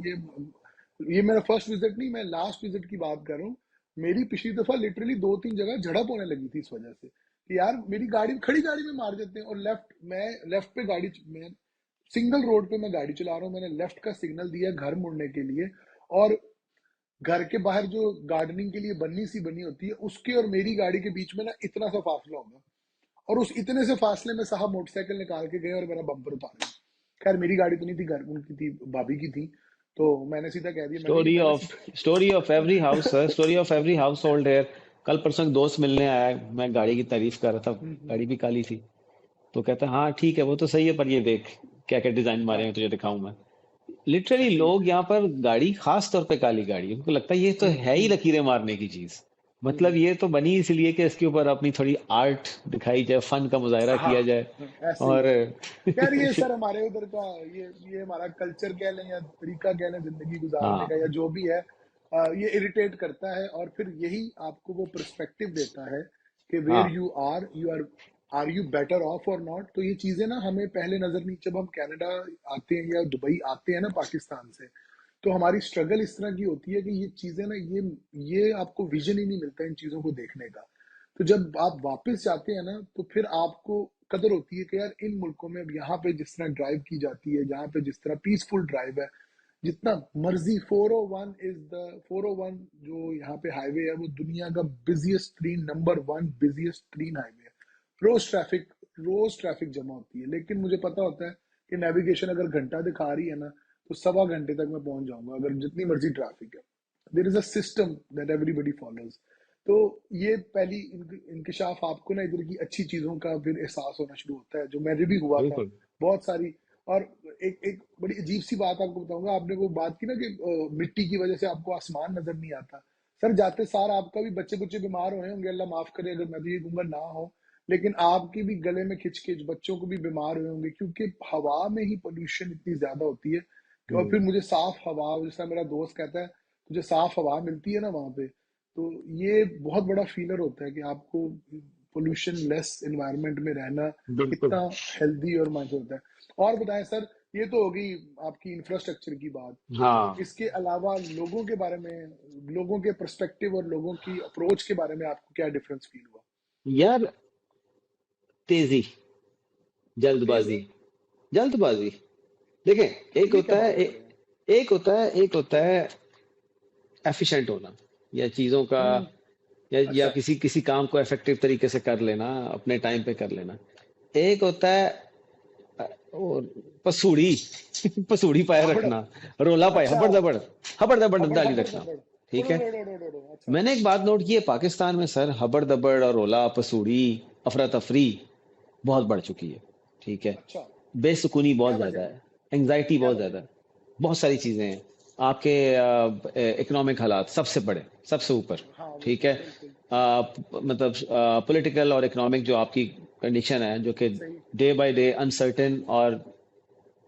ये मेरा फर्स्ट विजिट नहीं, मैं लास्ट विजिट की बात कर रहा हूँ। मेरी पिछली दफा लिटरली 2-3 जगह झड़प होने लगी थी, इस वजह से कि यार मेरी गाड़ी खड़ी गाड़ी में मार देते हैं। और मैं लेफ्ट पे गाड़ी, मैं सिंगल रोड पे मैं गाड़ी चला रहा हूँ, मैंने लेफ्ट का सिग्नल दिया घर मुड़ने के लिए, और घर के बाहर जो गार्डनिंग के लिए बन्नी सी बनी होती है, उसके और मेरी गाड़ी के बीच में ना इतना सा फासला होगा, और उस इतने से फासले में साहब मोटरसाइकिल निकाल के गए और मेरा बम्पर उतार दिया। खैर मेरी गाड़ी तो नहीं थी, घर उनकी थी, भाभी की थी। तो मैंने सीधा कह दिया, मैं कहा ये मैंने सीधा। Story of every house sir, story of every house hold है। कल परसों एक दोस्त मिलने आया, मैं गाड़ी की तारीफ कर रहा था, हम्म। गाड़ी भी काली थी। तो कहता हाँ ठीक है वो तो सही है, पर ये देख क्या क्या डिजाइन मारे हैं, हाँ तुझे दिखाऊं मैं। लिटरली जी। लोग यहाँ पर गाड़ी, खास तौर पे काली गाड़ी, उनको लगता है ये तो है ही हम्म। लकीरें मारने की चीज। मतलब हम्म। ये तो बनी इसलिए कि इसके ऊपर अपनी थोड़ी आर्ट दिखाई जाए, फन का मुजाहरा हाँ, किया जाए। ऐसे ही और है। यार ये सर हमारे उधर का, ये हमारा कल्चर कह लें या तरीका कह लें जिंदगी गुजारने का, हाँ या जो भी है, ये इरिटेट करता है, और फिर यही आपको वो पर्सपेक्टिव देता है कि वेयर हाँ you are you better off और नॉट। तो ये चीजें ना हमें पहले नजर नहीं, जब हम कनाडा आते हैं या दुबई आते हैं ना पाकिस्तान से, तो हमारी स्ट्रगल इस तरह की होती है कि ये चीजें ना, ये आपको विजन ही नहीं मिलता इन चीजों को देखने का। तो जब आप वापस जाते हैं ना, तो फिर आपको कदर होती है कि यार इन मुल्कों में अब यहाँ पे जिस तरह ड्राइव की जाती है, यहाँ पे जिस तरह पीसफुल ड्राइव है, जितना मर्जी 401 इज द 401 जो यहाँ पे हाईवे है वो दुनिया का busiest train number 1 busiest train highway है। रोज ट्रैफिक रोज ट्रैफिक जमा होती है, लेकिन मुझे पता होता है कि नेविगेशन अगर घंटा दिखा रही है ना तो 1.25 घंटे तक मैं पहुंच जाऊंगा अगर जितनी मर्जी ट्रैफिक है। There is a system that everybody follows. तो ये पहली इंकिशाफ आपको ना इधर की अच्छी चीजों का फिर एहसास होना शुरू होता है, जो मेरे भी हुआ था बिल्कुल। बहुत सारी। और एक एक बड़ी अजीब सी बात आपको बताऊंगा, आपने वो बात की ना कि मिट्टी की वजह से आपको आसमान नजर नहीं आता। सर जाते सार आपका भी बच्चे बुच्चे बीमार हुए होंगे, अल्लाह माफ करे अगर मैं तो ये कहूंगा ना हो, लेकिन आपकी भी गले में खिंच बच्चों को भी बीमार हुए होंगे, क्योंकि हवा में ही पोल्यूशन इतनी ज्यादा होती है। और फिर हम्म। मुझे साफ हवा, जैसा मेरा दोस्त कहता है, तुझे साफ हवा मिलती है ना वहां पे, तो ये बहुत बड़ा फीलर होता है कि आपको पोल्यूशन लेस एनवायरनमेंट में रहना बिल्कुल। कितना हेल्दी और माइंड होता है। और बताएं सर, ये तो होगी आपकी इंफ्रास्ट्रक्चर की बात। हाँ इसके अलावा लोगों के बारे में, लोगों के पर्सपेक्टिव और लोगों की अप्रोच के बारे में आपको क्या डिफरेंस फील हुआ? यार, तेजी, जल्दबाजी, तेजी? जल्दबाजी। देखें, एक ये क्या होता है बात कर रहे हैं? एक होता है एफिशिएंट होना, या चीजों का, हम्म। या अच्छा। किसी किसी काम को इफेक्टिव तरीके से कर लेना, अपने टाइम पे कर लेना। एक होता है और पसूड़ी पसूड़ी पाए हबड़। रखना, रोला पाए, अच्छा। हबड़ दबड़ हबड़ डाली हबड़ रखना। दबड़। ठीक उड़ो है। उड़ो उड़ो उड़ो, अच्छा। मैंने एक बात नोट की है, पाकिस्तान में सर हबड़ दबड़ और रोला पसूड़ी, अफरा तफरी बहुत बढ़ चुकी है। ठीक है। अच्छा। बेसुकूनी बहुत क्या ज्यादा वजह है? है, एंजाइटी क्या बहुत वजह ज्यादा है? है, बहुत सारी चीजें हैं। आपके इकोनॉमिक हालात सबसे बड़े, सबसे ऊपर। हाँ ठीक बिल्कुल है। बिल्कुल। मतलब पॉलिटिकल और इकोनॉमिक जो आपकी कंडीशन है, जो कि सही। डे बाय डे अनसर्टेन और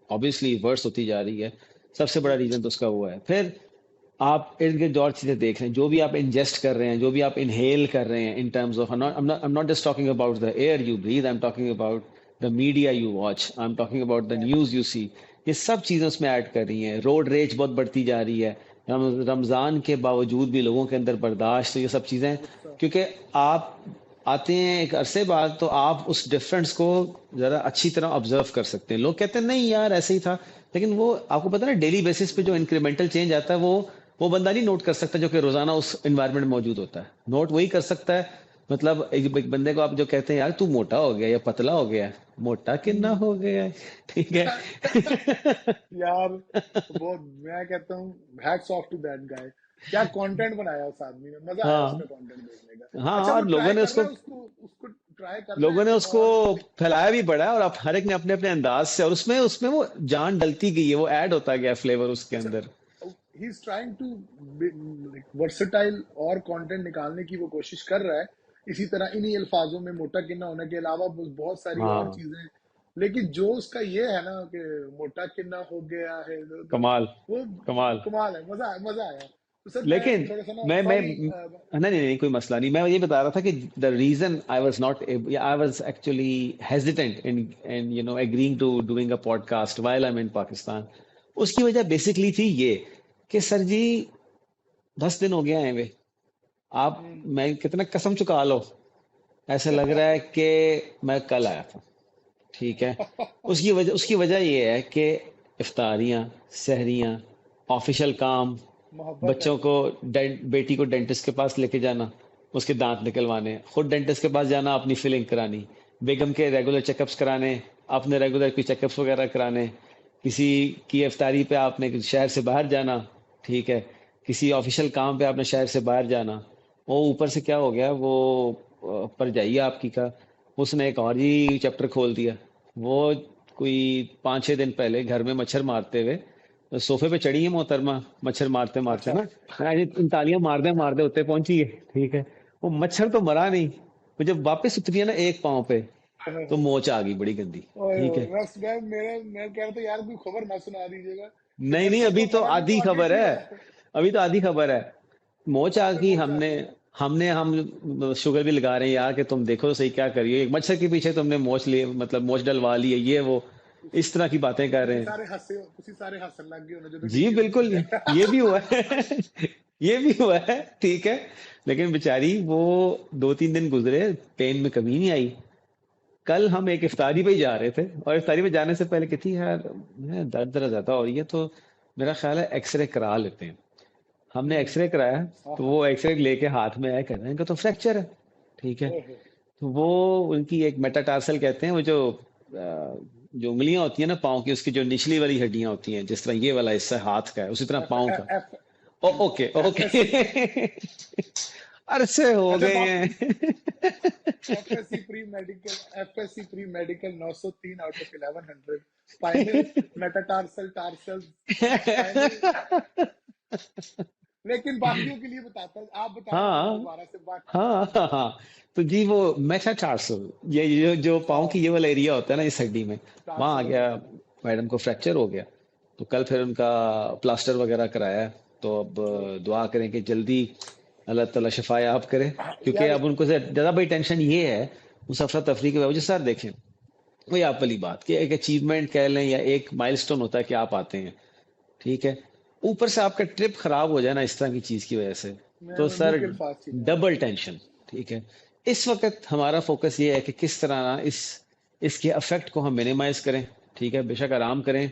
ऑब्वियसली वर्स होती जा रही है, सबसे बड़ा बिल्कुल। रीजन तो उसका हुआ है। फिर आप इर्द गिर्द और चीजें देख रहे हैं, जो भी आप इंजेस्ट कर रहे हैं, जो भी आप इनहेल कर रहे हैं, in terms of, I am not just talking about the air you breathe, I am talking about the media you watch, I am talking about the right. News you see. ये सब चीजें उसमें add कर रही हैं। Road rage बहुत बढ़ती जा रही है। रमजान के बावजूद भी लोगों के अंदर बर्दाश्त, तो ये सब चीजें, गुस्सा। क्योंकि आप आते हैं एक अरसे बाद, तो आप उस डिफरेंस को जरा अच्छी तरह ऑब्जर्व कर सकते हैं। लोग कहते हैं नहीं यार ऐसे ही था, लेकिन वो आपको पता है ना, डेली बेसिस पे जो इंक्रीमेंटल चेंज आता है, वो बंदा नहीं नोट कर सकता जो कि रोजाना उस एनवायरनमेंट में मौजूद होता है। नोट वही कर सकता है। मतलब एक बंदे को आप जो कहते हैं यार तू मोटा हो गया या पतला हो गया, मोटा कितना हम्म। हो गया है, ठीक है। यार बहुत, मैं कहता हूँ hats off to that guy. क्या कंटेंट बनाया उस आदमी ने, मजा आया उसका हाँ कंटेंट देखने का। हाँ, अच्छा, वो और लोगों ट्राई ने कर उसको रहा है उसको उसको ट्राई कर रहे लोगों ने हैं उसको और फैलाया भी बड़ा है, और अब हर एक ने अपने अपने अंदाज से, और उसमें उसमें वो जान डलती गई है, वो ऐड होता गया फ्लेवर उसके अच्छा, अंदर। He is trying to versatile और कंटेंट निकालने की वो कोशिश कर रहा है। इसी तरह इन्हीं अल्फाजों में मोटा किन्ना होने के अलावा बहुत सारी और हाँ, चीजें। लेकिन जो उसका ये है ना कि मोटा किन्ना हो गया है, तो कमाल, वो कमाल। कमाल है। मजा आया। तो सर मैं लेकिन थोड़ा सा ना मैं फनी। नहीं नहीं नहीं, कोई मसला नहीं। मैं ये बता रहा था कि the reason I was actually hesitant in agreeing to doing a podcast while I am in Pakistan. उसकी वजह बेसिकली थी ये कि सर जी, 10 दिन हो गया है वे, आप, मैं कितना कसम चुका लो, ऐसा लग रहा है कि मैं कल आया था। ठीक है। उसकी वजह ये है कि इफ्तारियां, सहरियां, ऑफिशियल काम, मोहब्बत है। बच्चों को बेटी को डेंटिस्ट के पास लेके जाना, उसके दांत निकलवाने, खुद डेंटिस्ट के पास जाना, अपनी फिलिंग करानी, बेगम के रेगुलर चेकअप्स कराने, अपने रेगुलर कोई चेकअप्स वगैरह कराने, किसी की इफ्तारी पे आपने शहर से बाहर जाना। ठीक है। किसी ऑफिशियल काम पे आपने शहर से बाहर जाना। वो ऊपर से क्या हो गया, वो परजाइया आपकी का, उसने एक और ही चैप्टर खोल दिया। वो कोई 5-6 दिन पहले घर में मच्छर मारते हुए सोफे पे चढ़ी है मोहतरमा, मच्छर मारते मारते अच्छा। ना, तालियां मारते मारते उत्ते पहुंची है। ठीक है। वो मच्छर तो मरा नहीं, वो जब वापस उतरी है ना एक पांव पे, तो मोच आ गई बड़ी गंदी। ओए ठीक ओए, है। बस मैं कह रहा था यार कोई खबर ना सुना दीजिएगा कि नहीं नहीं, मच्छर अभी तो तो मरा नहीं, तो आधी आगे खबर की है, बात है। अभी तो आधी खबर है। मोच आ अब तक गई। पहुंचा हमने दी। हमने हम शुगर भी लगा रहे हैं यार कि तुम देखो तो सही क्या करिए, एक मच्छर के पीछे तुमने मोच लिए, मतलब मोच डलवा ली है, ये वो इस तरह की बातें कर रहे ਤੁਸੀਂ हैं। ਸਾਰੇ हंसे हो, ਤੁਸੀਂ सारे हंसन लग गए होने ਜਦੋਂ जी टीवी बिल्कुल, सुनी है। ये भी हुआ है। ये भी हुआ है। ठीक है। लेकिन बेचारी वो 2-3 दिन गुजरे, पेन में कमी नहीं आई। कल हम एक इफ्तारी पे ही जा रहे थे, और इफ्तारी पे जाने से पहले कहती यार मैं दर्द दर्द ज्यादा हो रही है, तो मेरा ख्याल है एक्सरे करा लेते हैं। हमने हम्म। एक्सरे कराया, हाँ तो हाँ। वो एक्सरे लेके हाथ में आया, कहते हैं इनका तो फ्रैक्चर है। ठीक है। ओहो। तो वो उनकी एक मेटाटार्सल कहते हैं, वो जो उंगलियां होती है ना पाँव की, उसकी जो निचली वाली हड्डियां होती हैं, जिस तरह ये वाला हिस्सा हाथ का है उसी तरह एफ पाँव का। F okay F S C. Okay. अरसे हो अच्छा, तो गए आप हैं। FSC pre medical 903 out of 1100, spinal metatarsal tarsal spinal. लेकिन बाकियों के लिए बताता हूँ, आप बताएं मुझे हाँ दोबारा से बात। हाँ हाँ हाँ। तो जी वो मेटाटार्सल, ये जो पाँव की हाँ, ये वाला एरिया होता है ना इस हड्डी में, वहां आ टार्सल गया। ओके। मैडम को फ्रैक्चर हो गया। तो कल फिर उनका प्लास्टर वगैरह कराया। तो अब ओके। दुआ करें कि जल्दी अल्लाह ताला शिफा याब करे। हाँ, क्योंकि यार। अब उनको से ज्यादा बड़ी टेंशन ये है, उस अफरा तफरी की वजह से। सर देखें, वही आप वाली बात कि एक अचीवमेंट कह लें या एक माइलस्टोन होता है कि आप आते हैं, ठीक है, ऊपर से आपका ट्रिप खराब हो जाए ना इस तरह की चीज की वजह से, तो मैं मुंह सर के अल्फाज छीन जाते डबल हैं। टेंशन। ठीक है। इस वक्त हमारा फोकस ये है कि किस तरह ना इसके अफेक्ट को हम मिनिमाइज करें। ठीक है, बेशक आराम करें।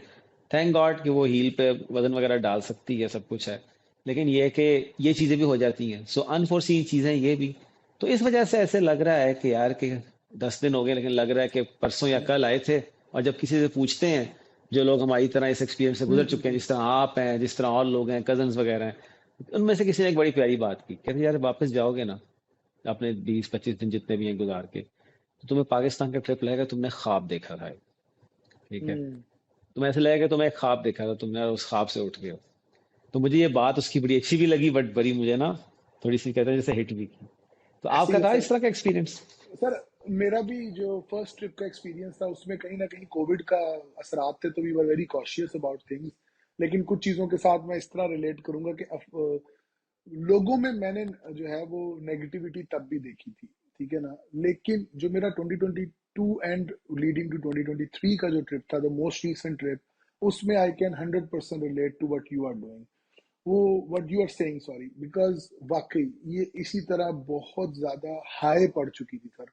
थैंक गॉड कि वो हील पे वजन वगैरह डाल सकती है, सब कुछ है। लेकिन ये है कि ये चीजें भी हो जाती हैं, सो अनफोर्सीन चीजें ये भी। तो इस वजह से ऐसे लग रहा है कि यार कि 10 दिन हो गए, लेकिन लग रहा है कि परसों या कल आए थे। और जब किसी से पूछते हैं, जो लोग हमारी तरह इस एक्सपीरियंस से गुजर चुके हैं, जिस तरह आप हैं, जिस तरह और लोग हैं, कजन्स वगैरह हैं, उनमें से किसी ने एक बड़ी प्यारी बात की, कहते यार वापस जाओगे ना अपने 20-25 दिन जितने भी हैं गुजार के, तो तुम्हें पाकिस्तान का ट्रिप लगेगा तुमने ख्वाब देखा था। ठीक है। हम्म। तुम्हें ऐसे लगेगा तुम्हें एक ख्वाब देखा था, तुमने उस ख्वाब से उठ गए हो। तो मुझे ये बात उसकी बड़ी अच्छी भी लगी, बट बड़ी मुझे ना थोड़ी सी कहते हैं जैसे हिट भी की। तो ऐसे ही आपका है था सर। इस तरह का एक्सपीरियंस? सर, मेरा भी जो फर्स्ट ट्रिप का एक्सपीरियंस था उसमें कहीं ना कहीं कोविड का असरात थे, तो we were very cautious about things. लेकिन कुछ चीज़ों के साथ मैं इस तरह रिलेट करूंगा कि लोगों में मैंने जो है वो नेगेटिविटी तब भी देखी थी। ठीक है ना। लेकिन जो मेरा 2022 एंड लीडिंग टू 2023 का जो ट्रिप था, द मोस्ट रीसेंट ट्रिप, उसमें I can 100% relate to what you are doing, वो what you are saying, sorry, because वाकई ये इसी तरह बहुत ज्यादा हाई पड़ चुकी थी सर।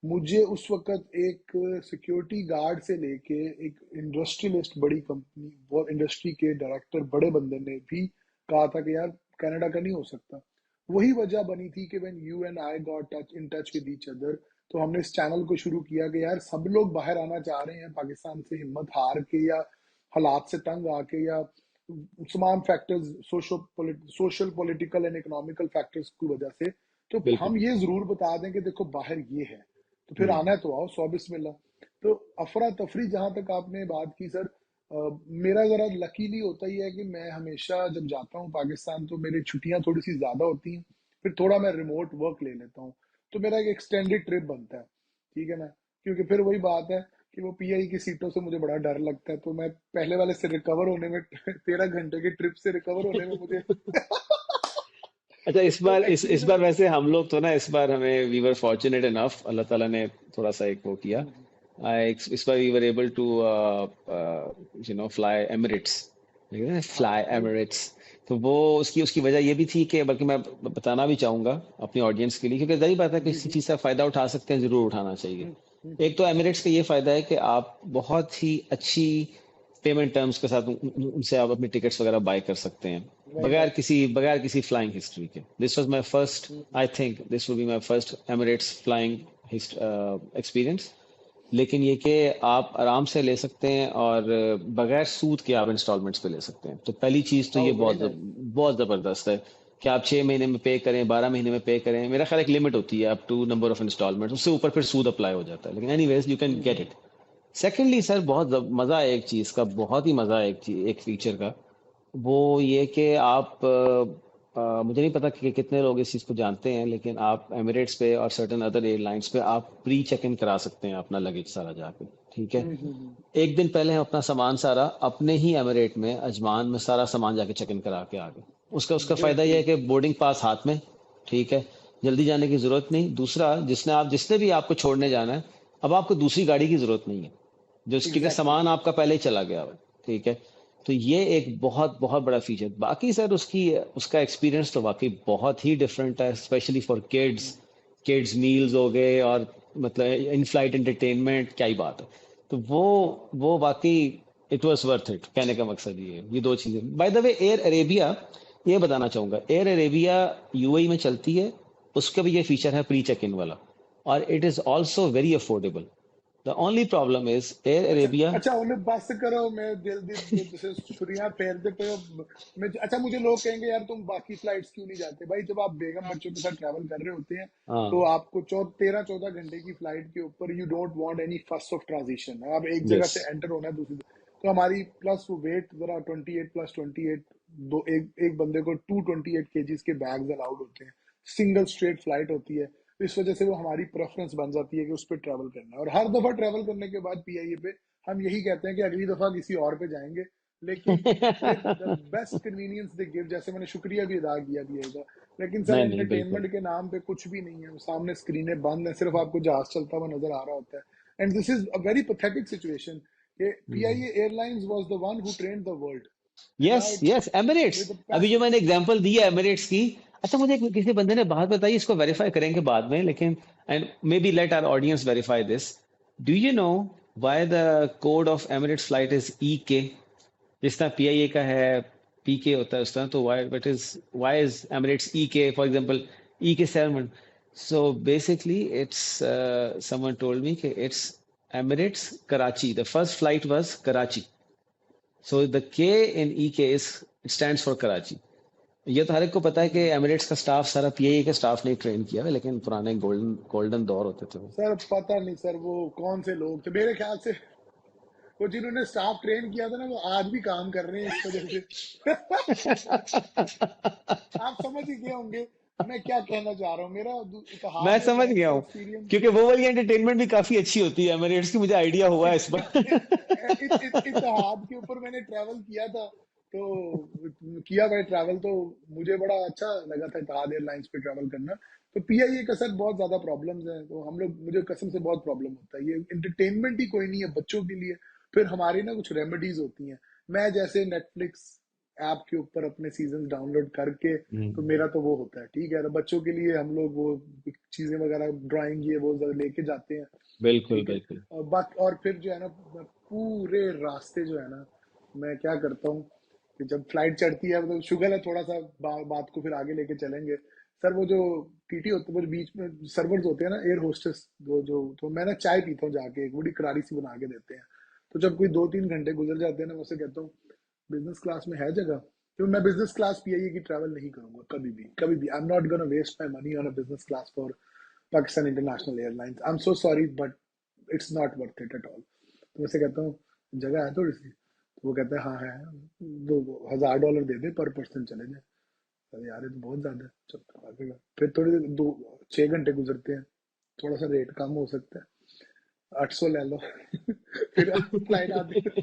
मुझे उस वक्त एक सिक्योरिटी गार्ड से लेके एक इंडस्ट्रियलिस्ट, बड़ी कंपनी, वो इंडस्ट्री के डायरेक्टर, बड़े बंदे ने भी कहा था कि यार कनाडा का नहीं हो सकता। वही वजह बनी थी कि when you and I got touch in touch with each other, तो हमने इस चैनल को शुरू किया कि यार सब लोग बाहर आना चाह रहे हैं पाकिस्तान से, हिम्मत हार के या हालात से तंग आके या तमाम factors, social political and economical factors की वजह से। तो बिल्कुल। हम ये जरूर बता दें कि देखो बाहर ये है, तो फिर हम्म। आना है तो आओ, सौ बिस्मिल्लाह। तो अफरा तफरी जहां तक आपने बात की सर, मेरा जरा लकीली होता ही है कि मैं हमेशा जब जाता हूँ पाकिस्तान तो मेरी छुट्टियां थोड़ी सी ज्यादा होती हैं, फिर थोड़ा मैं रिमोट वर्क ले लेता हूँ, तो मेरा एक एक्सटेंडेड ट्रिप बनता है। ठीक है ना। क्योंकि फिर वही बात है कि वो पीआई की सीटों से मुझे बड़ा डर लगता है, तो मैं पहले वाले से रिकवर होने में 13 घंटे की ट्रिप से रिकवर होने में मुझे अच्छा, तो एक्चुअली इस सर। बार वैसे हम लोग तो ना, इस बार हमें वी वर फॉर्चुनेट इनफ, अल्लाह ताला ने थोड़ा सा एक वो किया। इस बार we were able to fly Emirates. हाँ फ्लाई एमिरेट्स। तो वो उसकी उसकी वजह ये भी थी कि, बल्कि मैं बताना भी चाहूंगा अपनी ऑडियंस के लिए, क्योंकि जाहिर बात है जी किसी जी। चीज़ का फायदा उठा सकते हैं, जरूर उठाना चाहिए। हम्म एक तो एमिरेट्स का ये फायदा है कि आप बहुत ही अच्छी पेमेंट टर्म्स के साथ उनसे आप अपनी टिकट्स वगैरह बाय कर सकते हैं, राइट राइट। बगैर किसी फ्लाइंग हिस्ट्री के। This was my first, I think this will be my first Emirates flying experience. लेकिन ये कि आप आराम से ले सकते हैं, और बगैर सूद के आप इंस्टॉलमेंट्स पे ले सकते हैं। तो पहली चीज तो ये ओह वेरी नाइस। बहुत जबरदस्त है कि आप 6 महीने में पे करें, 12 महीने में पे करें। मेरा ख्याल एक लिमिट होती है up to number of instalments, उससे ऊपर फिर सूद अप्लाई हो जाता है, लेकिन anyways you can get it. Secondly sir, मजा है एक चीज का, बहुत ही मजा है एक फीचर का। वो ये कि आप मुझे नहीं पता कि कितने लोग इस चीज़ को जानते हैं, लेकिन आप एमिरेट्स पे और सर्टेन अदर एयरलाइंस पे आप प्री चेक इन करा सकते हैं अपना लगेज सारा जाके। ठीक है। हम्म। एक दिन पहले हम अपना सामान सारा अपने ही एमिरेट में अजमान में सारा सामान जाके चेक इन करा के आ गए। उसका उसका फायदा यह है बेहतरीन। कि बोर्डिंग पास हाथ में। ठीक है। जल्दी जाने की जरूरत नहीं। दूसरा, जिसने भी आपको छोड़ने जाना है, अब आपको दूसरी गाड़ी की जरूरत नहीं है, जो क्योंकि एग्जैक्टली। सामान आपका पहले ही चला गया हुआ है। ठीक है। तो ये एक बहुत बहुत बड़ा फीचर। बाकी सर उसका एक्सपीरियंस तो वाकई बहुत ही डिफरेंट है, specially for kids. Kids meals हो गए, और मतलब इन फ्लाइट एंटरटेनमेंट, क्या ही बात है। तो वो वाकई इट वाज वर्थ इट, कहने का मकसद ये दो चीजें। By the way, air Arabia, ये बताना चाहूंगा, एयर अरेबिया यूएई में चलती है, उसका भी ये फीचर है प्री चेक इन वाला, और it is also very affordable. The only problem is air अच्छा अरेबिया। अच्छा, उन्हें बस करो, मैं दिल दिल दिल जैसे छुरियां फेरते पे हो। मैं अच्छा, मुझे लोग कहेंगे यार तुम बाकी फ्लाइट्स क्यों नहीं जाते? भाई जब आप बेगम बच्चों के साथ ट्रैवल कर रहे होते हैं तो हाँ। आपको 13-14 घंटे की फ्लाइट के ऊपर यू डोंट वांट एनी फस ऑफ ट्रांजिशन। आप एक जगह यस। से एंटर होना है दूसरी, तो हमारी प्लस वो वेट जरा 28+28, दो एक बंदे को 228 kgs के बैग्स अलाउड होते हैं। सिंगल स्ट्रेट फ्लाइट होती है, तो इस वजह से वो हमारी प्रेफरेंस बन जाती है कि उस पर ट्रैवल करना है। और हर दफा ट्रैवल करने के बाद पीआईए पे हम यही कहते हैं कि अगली दफा किसी और पे जाएंगे, लेकिन with the best convenience they give. जैसे मैंने शुक्रिया भी अदा किया पीआई का, लेकिन सर नहीं नहीं, बिल्कुल। एंटरटेनमेंट के नाम पे कुछ भी नहीं है। सामने स्क्रीनें बंद है, सिर्फ आपको जहाज चलता हुआ नजर आ रहा होता है। And this is a very pathetic situation कि PIA airlines was the one who trained the world, and yes now yes, Emirates. With the अभी जो पैसिव। मैंने एग्जांपल दी है एमिरेट्स की, अच्छा मुझे किसी बंदे ने बात बताई, इसको वेरीफाई करेंगे बाद में, लेकिन and maybe let our audience verify this. Do you know why the code of Emirates flight is E K? जिस तरह पीआईए का है पी के होता है, उस तरह तो व्हाई इज एमिरेट्स ई के, for example E K 7? So basically it's, someone told me कि it's Emirates Karachi, the first flight was Karachi, so the K in ई के इज स्टैंड्स फॉर कराची। ये तो हर एक को पता है कि एमिरेट्स का स्टाफ सारा पीआईए के स्टाफ ने ट्रेन किया है, लेकिन पुराने गोल्डन गोल्डन दौर होते थे वो। सर पता नहीं सर वो कौन से लोग थे, मेरे ख्याल से वो जिन्होंने स्टाफ ट्रेन किया था ना वो आज भी काम कर रहे हैं इस वजह से। आप समझ ही गए होंगे मैं क्या कहना चाह रहा हूँ। मेरा मैं इतिहाद में समझ फ्रेंड्स गया का हूँ, एक्सपीरियंस। क्योंकि वो वाली एंटरटेनमेंट भी काफी अच्छी होती है एमिरेट्स की, मुझे आइडिया हुआ है इस पर। इतिहाद के ऊपर मैंने ट्रैवल किया था, तो किया भाई ट्रैवल, तो मुझे बड़ा अच्छा लगा था इतिहाद एयरलाइंस पे ट्रैवल करना। तो पीआईए का सर बहुत ज्यादा प्रॉब्लम्स हैं, तो हम लोग, मुझे कसम से बहुत प्रॉब्लम होता है। ये एंटरटेनमेंट ही कोई नहीं है बच्चों के लिए। फिर हमारी ना कुछ रेमेडीज होती हैं। मैं जैसे नेटफ्लिक्स ऐप के ऊपर अपने सीजन डाउनलोड करके, तो मेरा तो वो होता है ठीक है। तो बच्चों के लिए हम लोग वो चीजें वगैरह, ड्राइंग, ये वो लेके जाते हैं, बिल्कुल ठीक है। बिल्कुल। और बाकी, और फिर जो है ना, मैं पूरे रास्ते जो है ना, मैं क्या करता हूँ कि जब फ्लाइट चढ़ती है तो शुगर है थोड़ा सा, बात को फिर आगे लेके चलेंगे। सर वो जो टीटी होते हैं, वो बीच में सर्वर्स होते हैं ना, एयर होस्टेस, वो जो, तो मैं ना चाय पीता हूँ जाके, एक बड़ी करारी सी बना के देते हैं। तो जब कोई 2-3 घंटे गुजर जाते हैं ना, मैं उससे कहता हूँ बिजनेस क्लास में है जगह? क्योंकि मैं बिजनेस क्लास पीआईए की ट्रैवल नहीं करूंगा कभी भी, कभी भी। I am not gonna waste my money on a business class for Pakistan International Airlines. I am so sorry but it's not worth it at all. तो मैं से कहता हूँ जगह है थोड़ी सी, तो वो कहता है हाँ है, दो $1000 दे दे पर पर्सन चले जाए। अरे यार ये तो बहुत ज्यादा है, चल आगे। फिर थोड़ी देर, 6 घंटे गुजरते हैं, थोड़ा सा रेट कम हो सकता है, 800 ले लो। फिर फ्लाइट आती है,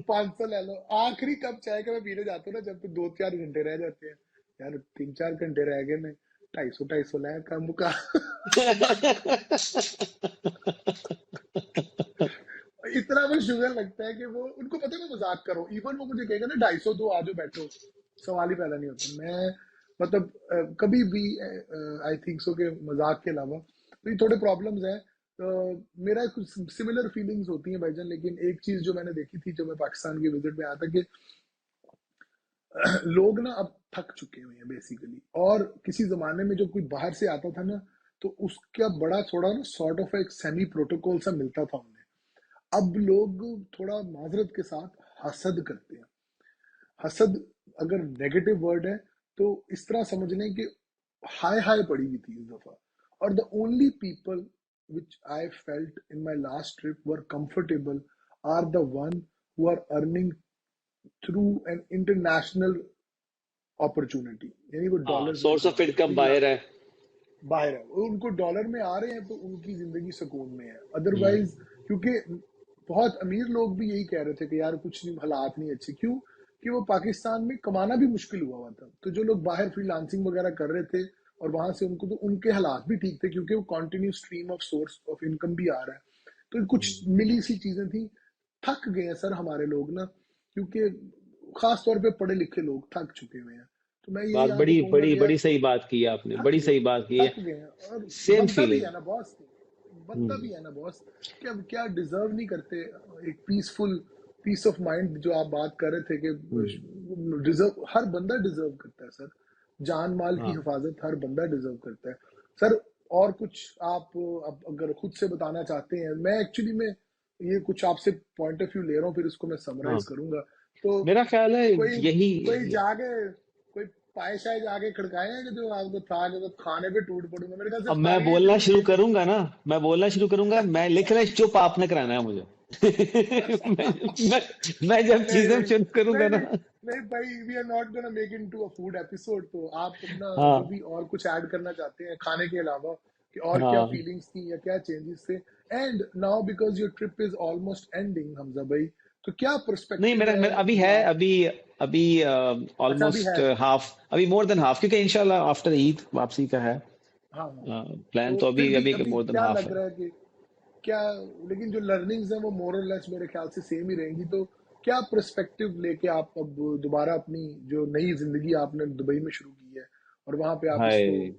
500 ले लो। आखिरी कप चाय का मैं पीने जाता हूँ ना, जब तो 2-4 घंटे रह जाते हैं, यार 3-4 घंटे रह गए, मैं 250 लाया कम का। इतना भी शुगर लगता है कि वो, उनको पता है मैं मजाक कर रहा हूँ। इवन वो मुझे कहेगा ना 250 दो, आ जाओ बैठो, सवाल ही पैदा नहीं होता। मैं मतलब कभी भी आई थिंक सो के मजाक के अलावा, तो ये थोड़े प्रॉब्लम्स हैं। मेरा कुछ सिमिलर फीलिंग्स होती हैं भाईजान। लेकिन एक चीज जो मैंने देखी थी जब मैं पाकिस्तान की विजिट में आया था, कि लोग ना अब थक चुके हुए हैं बेसिकली। और किसी जमाने में जब कोई बाहर से आता था ना, तो उसका बड़ा थोड़ा ना सॉर्ट ऑफ एक सेमी प्रोटोकॉल सा मिलता था उन्हें। अब लोग थोड़ा माजरत के साथ हसद करते हैं। हसद अगर नेगेटिव वर्ड है, तो इस तरह समझ लें कि हाय हाय पड़ी हुई थी इस दफा। और the only people which I felt in my last trip were comfortable are the one who are earning through an international opportunity, यानी वो हाँ, डॉलर्स में सोर्स ऑफ कमा रहे हैं, इनकम तो या बाहर है। बाहर है, वो उनको डॉलर में आ रहे हैं, तो उनकी जिंदगी सुकून में है। हम्म। अदरवाइज, क्योंकि बहुत अमीर लोग भी यही कह रहे थे कि यार कुछ नहीं, हालात नहीं अच्छे। क्यों? कि वो पाकिस्तान में कमाना भी मुश्किल हुआ था, तो जो लोग बाहर फ्रीलांसिंग वगैरह कर रहे थे और वहां से उनको, तो उनके हालात भी ठीक थे, क्योंकि वो continue stream of source of income भी आ रहा है। तो कुछ मिली सी चीजें थी। थक गए हैं सर हमारे लोग ना, क्योंकि खास तौर पे पढ़े लिखे लोग थक चुके हुए हैं। तो मैं यही बात यहाँ पे बड़ी कहूंगा बड़ी कि बड़ी यार सही बात की है आपने, थक बड़ी गए सही हैं, बात की है। थक गए हैं। और सेम बनता भी फीलिंग। है ना बॉस, बनता भी है ना बॉस। क्या क्या डिजर्व नहीं करते एक पीसफुल पीस ऑफ माइंड जो आप बात कर रहे थे कि हम्म, डिजर्व हर बंदा डिजर्व करता है सर। जान माल की हाँ। हिफाजत हर बंदा डिजर्व करता है सर। और कुछ आप अब अगर खुद से बताना चाहते हैं, मैं एक्चुअली में ये कुछ आपसे पॉइंट ऑफ व्यू ले रहा हूँ, फिर इसको मैं समराइज हाँ, करूंगा। तो मेरा ख्याल है कोई यही। कोई जाके कोई पाए शायद जाके खड़काए हैं कि जो आपको था कि तो खाने पे टूट पड़ूंगा, मेरे ख्याल से अब मैं खाने की बोलना इतनी शुरू बेसिक। करूंगा ना, मैं बोलना शुरू करूंगा, मैं लिख रहा चुप आपने कराना है मुझे। मैं, मैं, मैं जब नहीं चीजें नहीं शुरू करूंगा नहीं ना। नहीं नहीं भाई, we are not gonna make into a food episode. तो आप अपना जो हाँ, भी और कुछ ऐड करना चाहते हैं खाने के अलावा, कि और क्या हाँ। फीलिंग्स थी या क्या चेंजेस थे। And now because your trip is almost ending Hamza भाई, तो क्या नहीं, पर्सपेक्टिव मेरा है मेरा अभी है, लास्ट। अभी अभी अच्छा अभी ऑलमोस्ट है। हाफ, अभी मोर देन हाफ, क्योंकि इंशाल्लाह आफ्टर ईद वापसी का है हाँ हाँ। प्लान, तो तो फिर अभी भी अभी अभी मोर देन क्या हाफ लग है। रहा है कि क्या, लेकिन जो लर्निंग्स हैं वो मोर और लेस मेरे ख्याल से सेम ही रहेंगी। तो क्या पर्सपेक्टिव लेके आप अब दोबारा अपनी जो नई जिंदगी आपने दुबई में शुरू की है और वहां पे आप इसको, हाय,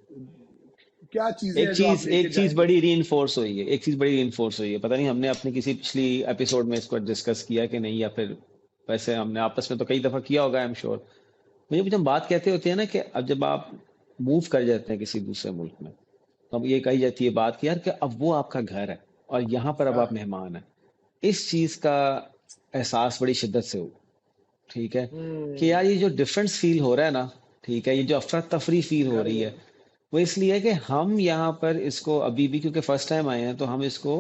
क्या चीजें हैं जो आप लेके एक चीज जाएंगे। बड़ी रीइंफोर्स हुई है, एक चीज बड़ी रीइंफोर्स हुई है, पता नहीं हमने अपनी किसी पिछली एपिसोड में इसको डिस्कस किया कि नहीं, या फिर वैसे हमने आपस में तो कई दफा किया होगा, आई एम श्योर। मुझे जब हम बात कहते होते हैं ना कि अब जब आप मूव कर जाते हैं किसी दूसरे मुल्क में, तो अब ये कही जाती है बात कि यार कि अब वो आपका घर है और यहाँ पर अब आप हाँ। मेहमान हैं। इस चीज का एहसास बड़ी शिद्दत से हो, ठीक है, कि यार हम्म। ये जो डिफरेंस फील हो रहा है ना, ठीक है, ये जो अफरा तफरी फील हो घर रही वो। है, वो इसलिए है कि हम यहाँ पर इसको अभी भी, क्योंकि फर्स्ट टाइम आए हैं, तो हम इसको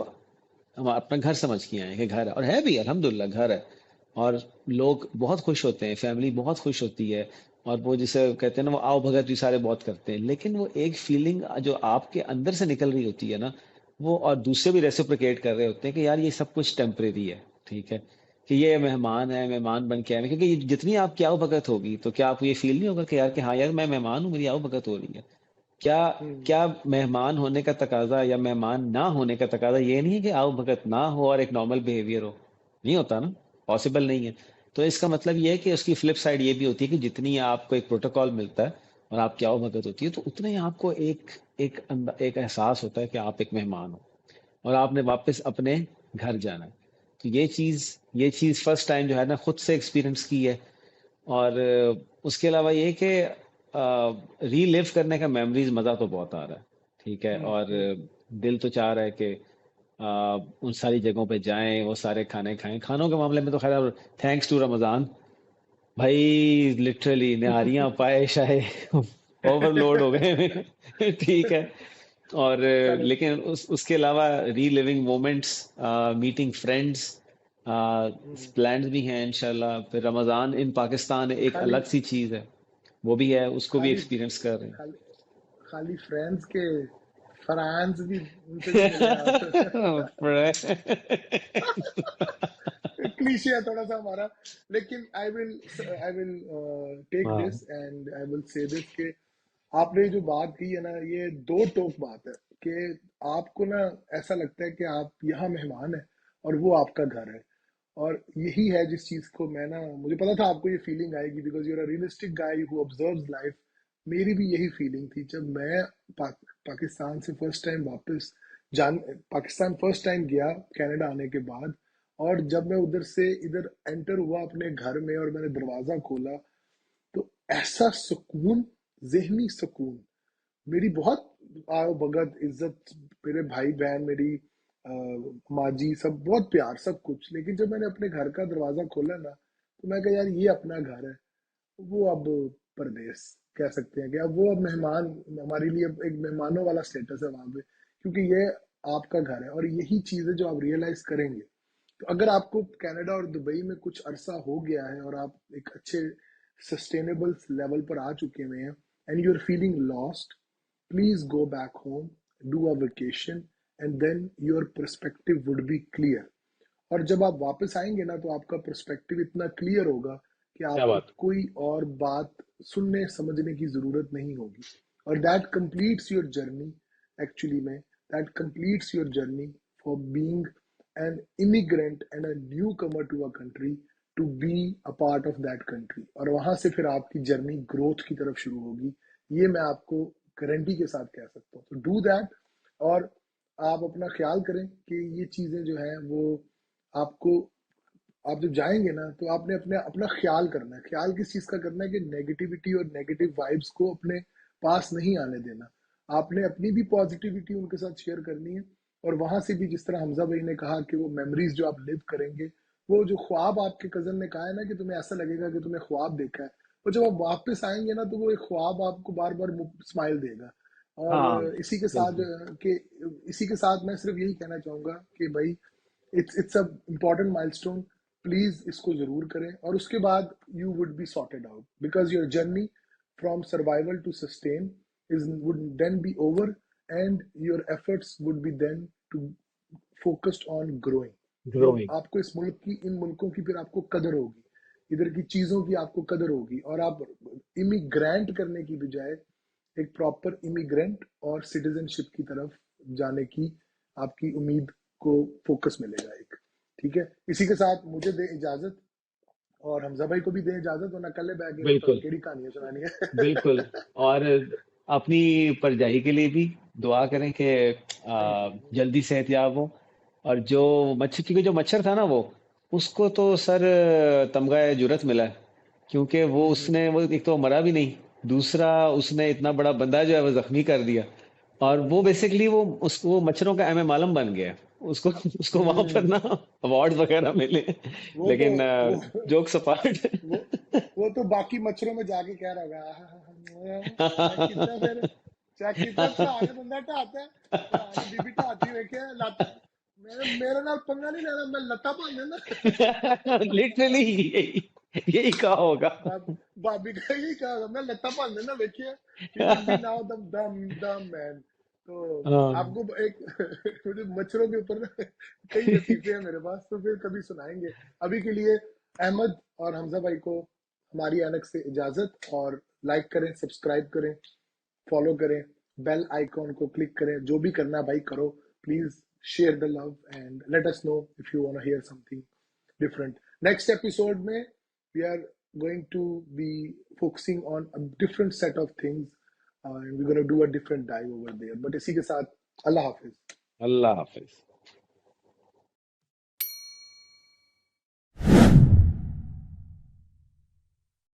हम अपना घर समझ के आए हैं कि घर है, और है भी अल्हम्दुलिल्लाह घर है। और लोग बहुत खुश होते हैं, फैमिली बहुत खुश होती है, और वो जिसे कहते हैं ना, वो आओ भगत भी सारे बहुत करते हैं, लेकिन वो एक फीलिंग जो आपके अंदर से निकल रही होती है ना, वो और दूसरे भी रेसिप्रोकेट कर रहे होते हैं कि यार ये सब कुछ टेम्परेरी है, ठीक है, कि ये मेहमान है, मेहमान बन के आए हैं। क्योंकि जितनी आपकी आओ भगत होगी, तो क्या आपको ये फील नहीं होगा कि यार कि हाँ यार मैं मेहमान हूँ, मेरी आओ भगत हो रही है। क्या हम्म। क्या मेहमान होने का तकाजा या मेहमान ना होने का तकाजा ये नहीं है कि आओ भगत ना हो और एक नॉर्मल बिहेवियर हो, नहीं होता ना, पॉसिबल नहीं है। तो इसका मतलब ये है कि उसकी फ्लिप साइड ये भी होती है कि जितनी आपको एक प्रोटोकॉल मिलता है और आपकी आओ भगत होती है, तो उतना ही आपको एक एहसास होता है कि आप एक मेहमान हो और आपने वापस अपने घर जाना है। तो ये चीज फर्स्ट टाइम जो है ना, खुद से एक्सपीरियंस की है। और उसके अलावा ये कि रीलिव करने का मेमोरीज मजा तो बहुत आ रहा है, ठीक है, और हम्म। दिल तो चाह रहा है कि उन सारी जगहों पे जाएं, वो सारे खाने खाएं। खानों के मामले में तो खैर थैंक्स टू रमजान भाई, लिटरली निहारियां पाए शाये ओवरलोड हो गए हैं। ठीक है। और चले। लेकिन उसके अलावा रीलिविंग मोमेंट्स, मीटिंग फ्रेंड्स, हम्म। प्लान्स भी हैं इंशाल्लाह। फिर रमजान इन पाकिस्तान एक खाली अलग सी चीज है, वो भी है, उसको भी खाली एक्सपीरियंस कर रहे खाली खाली फ्रेंड्स के फ्रांस भी, उनसे भी मिले आप। हैं। क्लीशे है थोड़ा सा हमारा, लेकिन आई विल टेक हाँ, this and I will say this कि आपने जो बात की है ना, ये दो टोक बात है कि आपको ना ऐसा लगता है कि आप यहाँ मेहमान है और वो आपका घर है। और यही है जिस चीज को मैं ना, मुझे पता था आपको ये फीलिंग आएगी because you're a realistic guy who observes life. मेरी भी यही फीलिंग थी जब मैं पाकिस्तान से फर्स्ट टाइम वापस जान पाकिस्तान फर्स्ट टाइम गया कनाडा आने के बाद। और जब मैं उधर से इधर एंटर हुआ अपने घर में और मैंने दरवाजा खोला, तो ऐसा सुकून, जहनी सुकून, मेरी बहुत आओ भगत इज्जत, मेरे भाई बहन, मेरी माँ जी, सब बहुत प्यार सब कुछ। लेकिन जब मैंने अपने घर का दरवाजा खोला ना, तो मैं कहा यार ये अपना घर है, वो अब परदेस कह सकते हैं कि अब वो अब मेहमान, हमारे लिए अब एक मेहमानों वाला स्टेटस है वहां पे, क्योंकि ये आपका घर है। और यही चीजें जो आप रियलाइज करेंगे, तो अगर आपको कनाडा और दुबई में कुछ अरसा हो गया है और आप एक अच्छे सस्टेनेबल लेवल पर आ चुके हुए हैं and you are feeling lost, please go back home, do a vacation, and then your perspective would be clear. और जब आप वापस आएंगे ना, तो आपका पर्सपेक्टिव इतना क्लियर होगा कि क्या आपको बात। कोई और बात सुनने समझने की जरूरत नहीं होगी। और that completes your journey, actually में that completes your journey for being an immigrant and a newcomer to a country, to be a part of that country. और वहां से फिर आपकी जर्नी ग्रोथ की तरफ शुरू होगी, ये मैं आपको गारंटी के साथ कह सकता हूँ। तो डू दैट। और आप अपना ख्याल करें कि ये चीजें जो है वो आपको, आप जब जाएंगे ना तो आपने अपने अपना ख्याल करना है। ख्याल किस चीज का करना है कि नेगेटिविटी और नेगेटिव वाइब्स को अपने पास नहीं आने देना। आपने अपनी भी पॉजिटिविटी उनके साथ शेयर करनी है, और वहां से भी जिस तरह हमजा भाई ने कहा कि वो मेमोरीज जो आप लिव करेंगे, वो जो ख्वाब आपके कजन ने कहा है ना कि तुम्हें ऐसा लगेगा कि तुम्हें ख्वाब देखा है, वो जब आप वापस आएंगे ना तो वो एक ख्वाब आपको बार बार स्माइल देगा। और हाँ इसी के साथ बिल्कुल के इसी के साथ मैं सिर्फ यही कहना चाहूंगा कि भाई it's a important milestone, please इसको जरूर करें, और उसके बाद you would be sorted out, because your journey from survival to sustain is would then be over, and your efforts would be then to focused on growing. तो growing आपको इस मुल्क की, इन मुल्कों की फिर आपको कदर होगी, इधर की चीजों की आपको कदर होगी, और आप इमिग्रेंट करने की बजाय एक प्रॉपर इमिग्रेंट और सिटीजनशिप की तरफ जाने की आपकी उम्मीद को फोकस मिलेगा एक। ठीक है, इसी के साथ मुझे दे इजाजत, और हमजा भाई को भी दे इजाजत, वरना कल बैग के बताओ बिल्कुल केड़ी कहानी सुनानी बिल्कुल। है। और अपनी परजाई के लिए भी दुआ करें कि जल्दी सेहतयाब हो। और जो मच्छर, क्योंकि जो मच्छर था ना उसको तो सर तमगा जुरत मिला है। क्योंकि वो उसने, वो एक तो मरा भी नहीं, दूसरा उसने इतना बड़ा बंदा जो है वो जख्मी कर दिया। और वो बेसिकली वो उसको, वो मच्छरों का एम मालम बन गया है। उसको उसको वहां पर हम्म, ना अवार्ड वगैरह मिले। वो तो लेकिन वो जोक्स अपार्ट। वो वो तो बाकी मच्छरों में जाके कह रहा होगा, चेक कितना फिर, चेक कितना भरा ने बंदा ढाता है, भरा ने बीबी ढाती वेखे लत, मेरे नाल पंगा नहीं लेना, मैं लत्ता भन देना। लिटरली यही यही कहा होगा। भाभी का यही कहा होगा, मैं लत्ता भन देना वेखे, he would be now the दम दम मैन। तो हाँ आपको एक मुझे मच्छरों के ऊपर ना कई लतीफे हैं मेरे पास, तो फिर कभी सुनाएंगे। अभी के लिए अहमद और हमजा भाई को हमारी एनक से इजाजत, और लाइक करें, सब्सक्राइब करें, फॉलो करें, बेल आइकॉन को क्लिक करें, जो भी करना है भाई करो। Please share the love and let us know if you want to hear something different. Next episode में we are going to be focusing on a different set of things, and we're going to do a different dive over there. But इसी के साथ अल्लाह हाफिज। अल्लाह हाफिज।